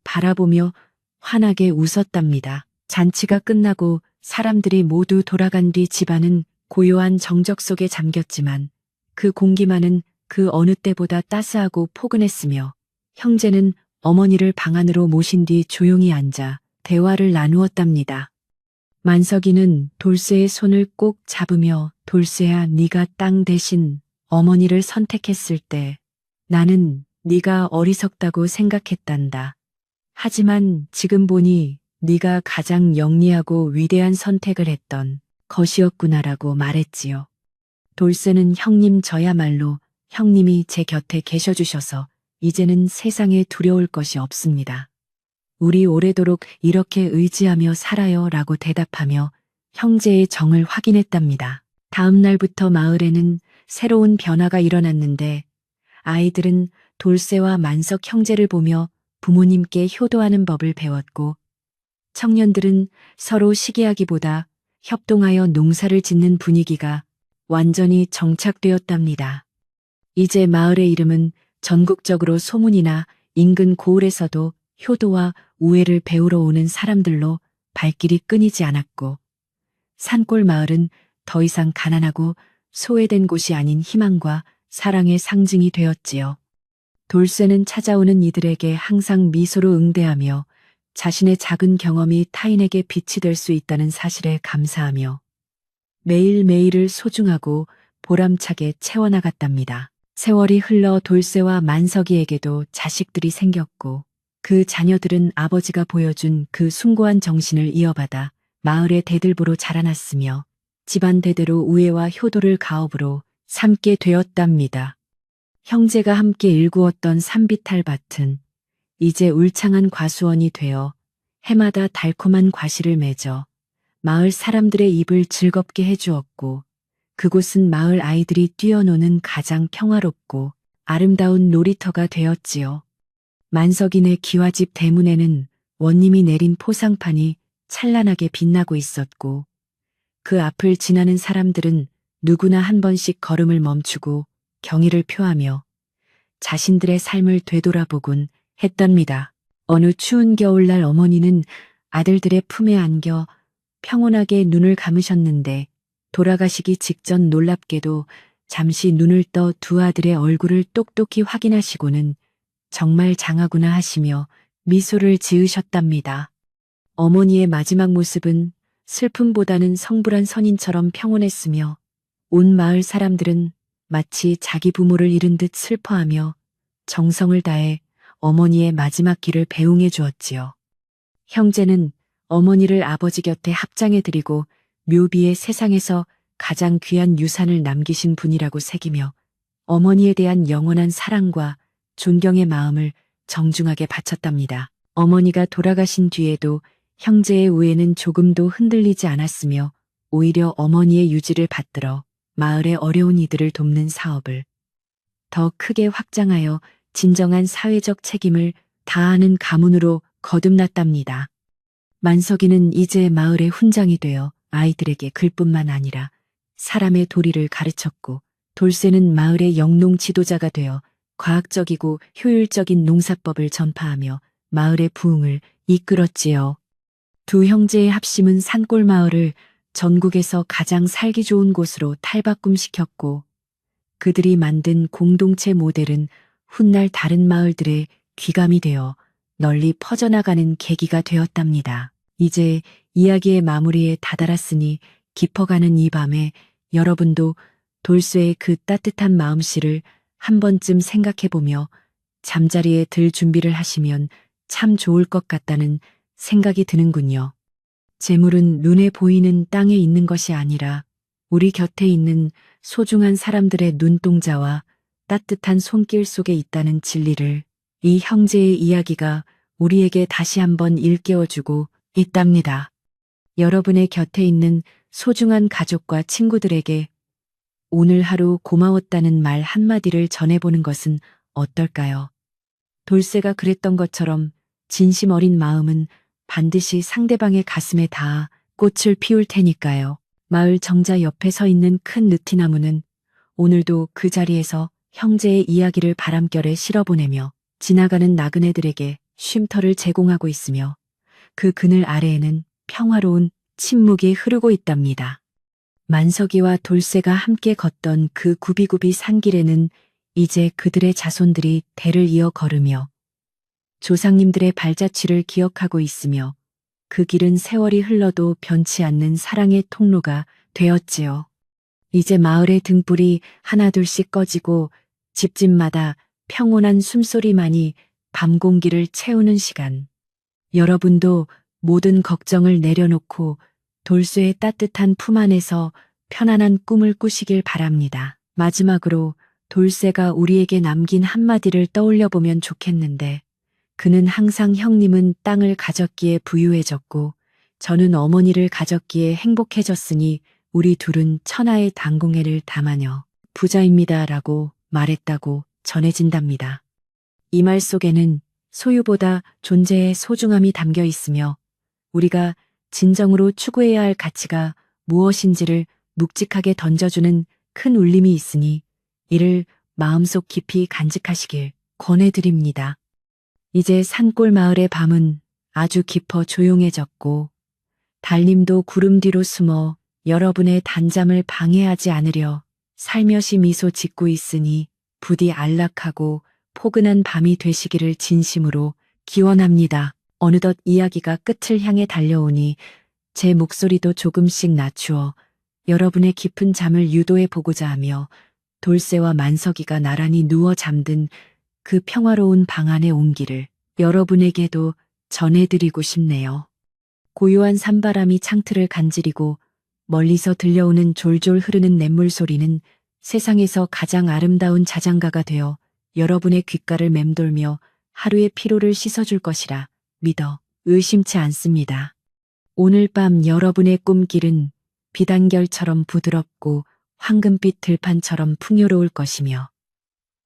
바라보며 환하게 웃었답니다. 잔치가 끝나고 사람들이 모두 돌아간 뒤 집안은 고요한 정적 속에 잠겼지만 그 공기만은 그 어느 때보다 따스하고 포근했으며 형제는 어머니를 방 안으로 모신 뒤 조용히 앉아 대화를 나누었답니다. 만석이는 돌쇠의 손을 꼭 잡으며 돌쇠야 네가 땅 대신 어머니를 선택했을 때 나는 네가 어리석다고 생각했단다. 하지만 지금 보니 네가 가장 영리하고 위대한 선택을 했던 것이었구나라고 말했지요. 돌쇠는 형님 저야말로 형님이 제 곁에 계셔주셔서 이제는 세상에 두려울 것이 없습니다. 우리 오래도록 이렇게 의지하며 살아요 라고 대답하며 형제의 정을 확인했답니다. 다음 날부터 마을에는 새로운 변화가 일어났는데 아이들은 돌쇠와 만석 형제를 보며 부모님께 효도하는 법을 배웠고 청년들은 서로 시기하기보다 협동하여 농사를 짓는 분위기가 완전히 정착되었답니다. 이제 마을의 이름은 전국적으로 소문이나 인근 고을에서도 효도와 우애를 배우러 오는 사람들로 발길이 끊이지 않았고 산골 마을은 더 이상 가난하고 소외된 곳이 아닌 희망과 사랑의 상징이 되었지요. 돌쇠는 찾아오는 이들에게 항상 미소로 응대하며 자신의 작은 경험이 타인에게 빛이 될 수 있다는 사실에 감사하며 매일매일을 소중하고 보람차게 채워나갔답니다. 세월이 흘러 돌쇠와 만석이에게도 자식들이 생겼고 그 자녀들은 아버지가 보여준 그 숭고한 정신을 이어받아 마을의 대들보로 자라났으며 집안 대대로 우애와 효도를 가업으로 삼게 되었답니다. 형제가 함께 일구었던 산비탈 밭은 이제 울창한 과수원이 되어 해마다 달콤한 과실을 맺어 마을 사람들의 입을 즐겁게 해주었고 그곳은 마을 아이들이 뛰어노는 가장 평화롭고 아름다운 놀이터가 되었지요. 만석인의 기와집 대문에는 원님이 내린 포상판이 찬란하게 빛나고 있었고 그 앞을 지나는 사람들은 누구나 한 번씩 걸음을 멈추고 경의를 표하며 자신들의 삶을 되돌아보곤 했답니다. 어느 추운 겨울날 어머니는 아들들의 품에 안겨 평온하게 눈을 감으셨는데 돌아가시기 직전 놀랍게도 잠시 눈을 떠 두 아들의 얼굴을 똑똑히 확인하시고는 정말 장하구나 하시며 미소를 지으셨답니다. 어머니의 마지막 모습은 슬픔보다는 성불한 선인처럼 평온했으며 온 마을 사람들은 마치 자기 부모를 잃은 듯 슬퍼하며 정성을 다해 어머니의 마지막 길을 배웅해 주었지요. 형제는 어머니를 아버지 곁에 합장해 드리고 묘비에 세상에서 가장 귀한 유산을 남기신 분이라고 새기며 어머니에 대한 영원한 사랑과 존경의 마음을 정중하게 바쳤답니다. 어머니가 돌아가신 뒤에도 형제의 우애는 조금도 흔들리지 않았으며 오히려 어머니의 유지를 받들어 마을의 어려운 이들을 돕는 사업을 더 크게 확장하여 진정한 사회적 책임을 다하는 가문으로 거듭났답니다. 만석이는 이제 마을의 훈장이 되어 아이들에게 글뿐만 아니라 사람의 도리를 가르쳤고, 돌쇠는 마을의 영농 지도자가 되어 과학적이고 효율적인 농사법을 전파하며 마을의 부흥을 이끌었지요. 두 형제의 합심은 산골 마을을 전국에서 가장 살기 좋은 곳으로 탈바꿈시켰고, 그들이 만든 공동체 모델은 훗날 다른 마을들의 귀감이 되어 널리 퍼져나가는 계기가 되었답니다. 이제 이야기의 마무리에 다다랐으니 깊어가는 이 밤에 여러분도 돌쇠의 그 따뜻한 마음씨를 한 번쯤 생각해보며 잠자리에 들 준비를 하시면 참 좋을 것 같다는 생각이 드는군요. 재물은 눈에 보이는 땅에 있는 것이 아니라 우리 곁에 있는 소중한 사람들의 눈동자와 따뜻한 손길 속에 있다는 진리를 이 형제의 이야기가 우리에게 다시 한번 일깨워주고 있답니다. 여러분의 곁에 있는 소중한 가족과 친구들에게 오늘 하루 고마웠다는 말 한마디를 전해보는 것은 어떨까요? 돌쇠가 그랬던 것처럼 진심 어린 마음은 반드시 상대방의 가슴에 닿아 꽃을 피울 테니까요. 마을 정자 옆에 서 있는 큰 느티나무는 오늘도 그 자리에서 형제의 이야기를 바람결에 실어보내며 지나가는 나그네들에게 쉼터를 제공하고 있으며, 그 그늘 아래에는 평화로운 침묵이 흐르고 있답니다. 만석이와 돌쇠가 함께 걷던 그 구비구비 산길에는 이제 그들의 자손들이 대를 이어 걸으며 조상님들의 발자취를 기억하고 있으며, 그 길은 세월이 흘러도 변치 않는 사랑의 통로가 되었지요. 이제 마을의 등불이 하나둘씩 꺼지고 집집마다 평온한 숨소리만이 밤 공기를 채우는 시간. 여러분도 모든 걱정을 내려놓고 돌쇠의 따뜻한 품 안에서 편안한 꿈을 꾸시길 바랍니다. 마지막으로 돌쇠가 우리에게 남긴 한마디를 떠올려 보면 좋겠는데, 그는 항상 형님은 땅을 가졌기에 부유해졌고 저는 어머니를 가졌기에 행복해졌으니 우리 둘은 천하의 당공해를 담아녀 부자입니다 라고 말했다고 전해진답니다. 이 말 속에는 소유보다 존재의 소중함이 담겨 있으며 우리가 진정으로 추구해야 할 가치가 무엇인지를 묵직하게 던져주는 큰 울림이 있으니 이를 마음속 깊이 간직하시길 권해드립니다. 이제 산골 마을의 밤은 아주 깊어 조용해졌고 달님도 구름 뒤로 숨어 여러분의 단잠을 방해하지 않으려 살며시 미소 짓고 있으니 부디 안락하고 포근한 밤이 되시기를 진심으로 기원합니다. 어느덧 이야기가 끝을 향해 달려오니 제 목소리도 조금씩 낮추어 여러분의 깊은 잠을 유도해 보고자 하며 돌쇠와 만석이가 나란히 누워 잠든 그 평화로운 방 안의 온기를 여러분에게도 전해드리고 싶네요. 고요한 산바람이 창틀을 간지리고 멀리서 들려오는 졸졸 흐르는 냇물 소리는 세상에서 가장 아름다운 자장가가 되어 여러분의 귓가를 맴돌며 하루의 피로를 씻어줄 것이라 믿어 의심치 않습니다. 오늘 밤 여러분의 꿈길은 비단결처럼 부드럽고 황금빛 들판처럼 풍요로울 것이며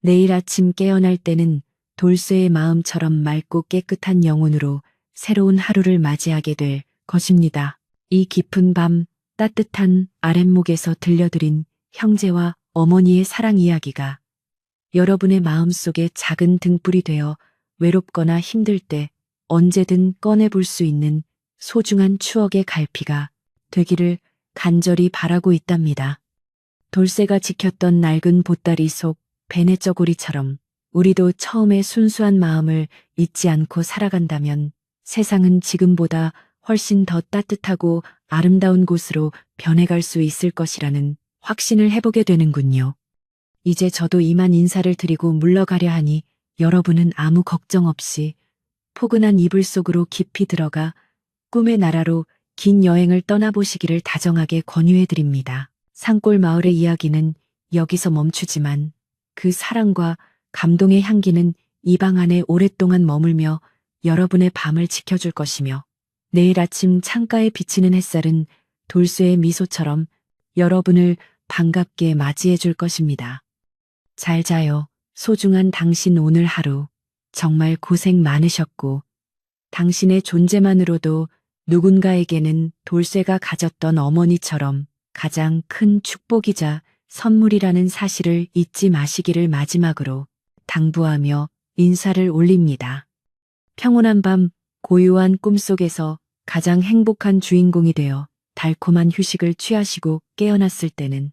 내일 아침 깨어날 때는 돌쇠의 마음처럼 맑고 깨끗한 영혼으로 새로운 하루를 맞이하게 될 것입니다. 이 깊은 밤 따뜻한 아랫목에서 들려드린 형제와 어머니의 사랑 이야기가 여러분의 마음속에 작은 등불이 되어 외롭거나 힘들 때 언제든 꺼내볼 수 있는 소중한 추억의 갈피가 되기를 간절히 바라고 있답니다. 돌쇠가 지켰던 낡은 보따리 속 베네 쩌구리처럼 우리도 처음에 순수한 마음을 잊지 않고 살아간다면 세상은 지금보다 훨씬 더 따뜻하고 아름다운 곳으로 변해갈 수 있을 것이라는 확신을 해보게 되는군요. 이제 저도 이만 인사를 드리고 물러가려 하니 여러분은 아무 걱정 없이 포근한 이불 속으로 깊이 들어가 꿈의 나라로 긴 여행을 떠나보시기를 다정하게 권유해드립니다. 산골 마을의 이야기는 여기서 멈추지만 그 사랑과 감동의 향기는 이 방 안에 오랫동안 머물며 여러분의 밤을 지켜줄 것이며 내일 아침 창가에 비치는 햇살은 돌쇠의 미소처럼 여러분을 반갑게 맞이해 줄 것입니다. 잘 자요. 소중한 당신 오늘 하루 정말 고생 많으셨고 당신의 존재만으로도 누군가에게는 돌쇠가 가졌던 어머니처럼 가장 큰 축복이자 선물이라는 사실을 잊지 마시기를 마지막으로 당부하며 인사를 올립니다. 평온한 밤, 고요한 꿈속에서 가장 행복한 주인공이 되어 달콤한 휴식을 취하시고 깨어났을 때는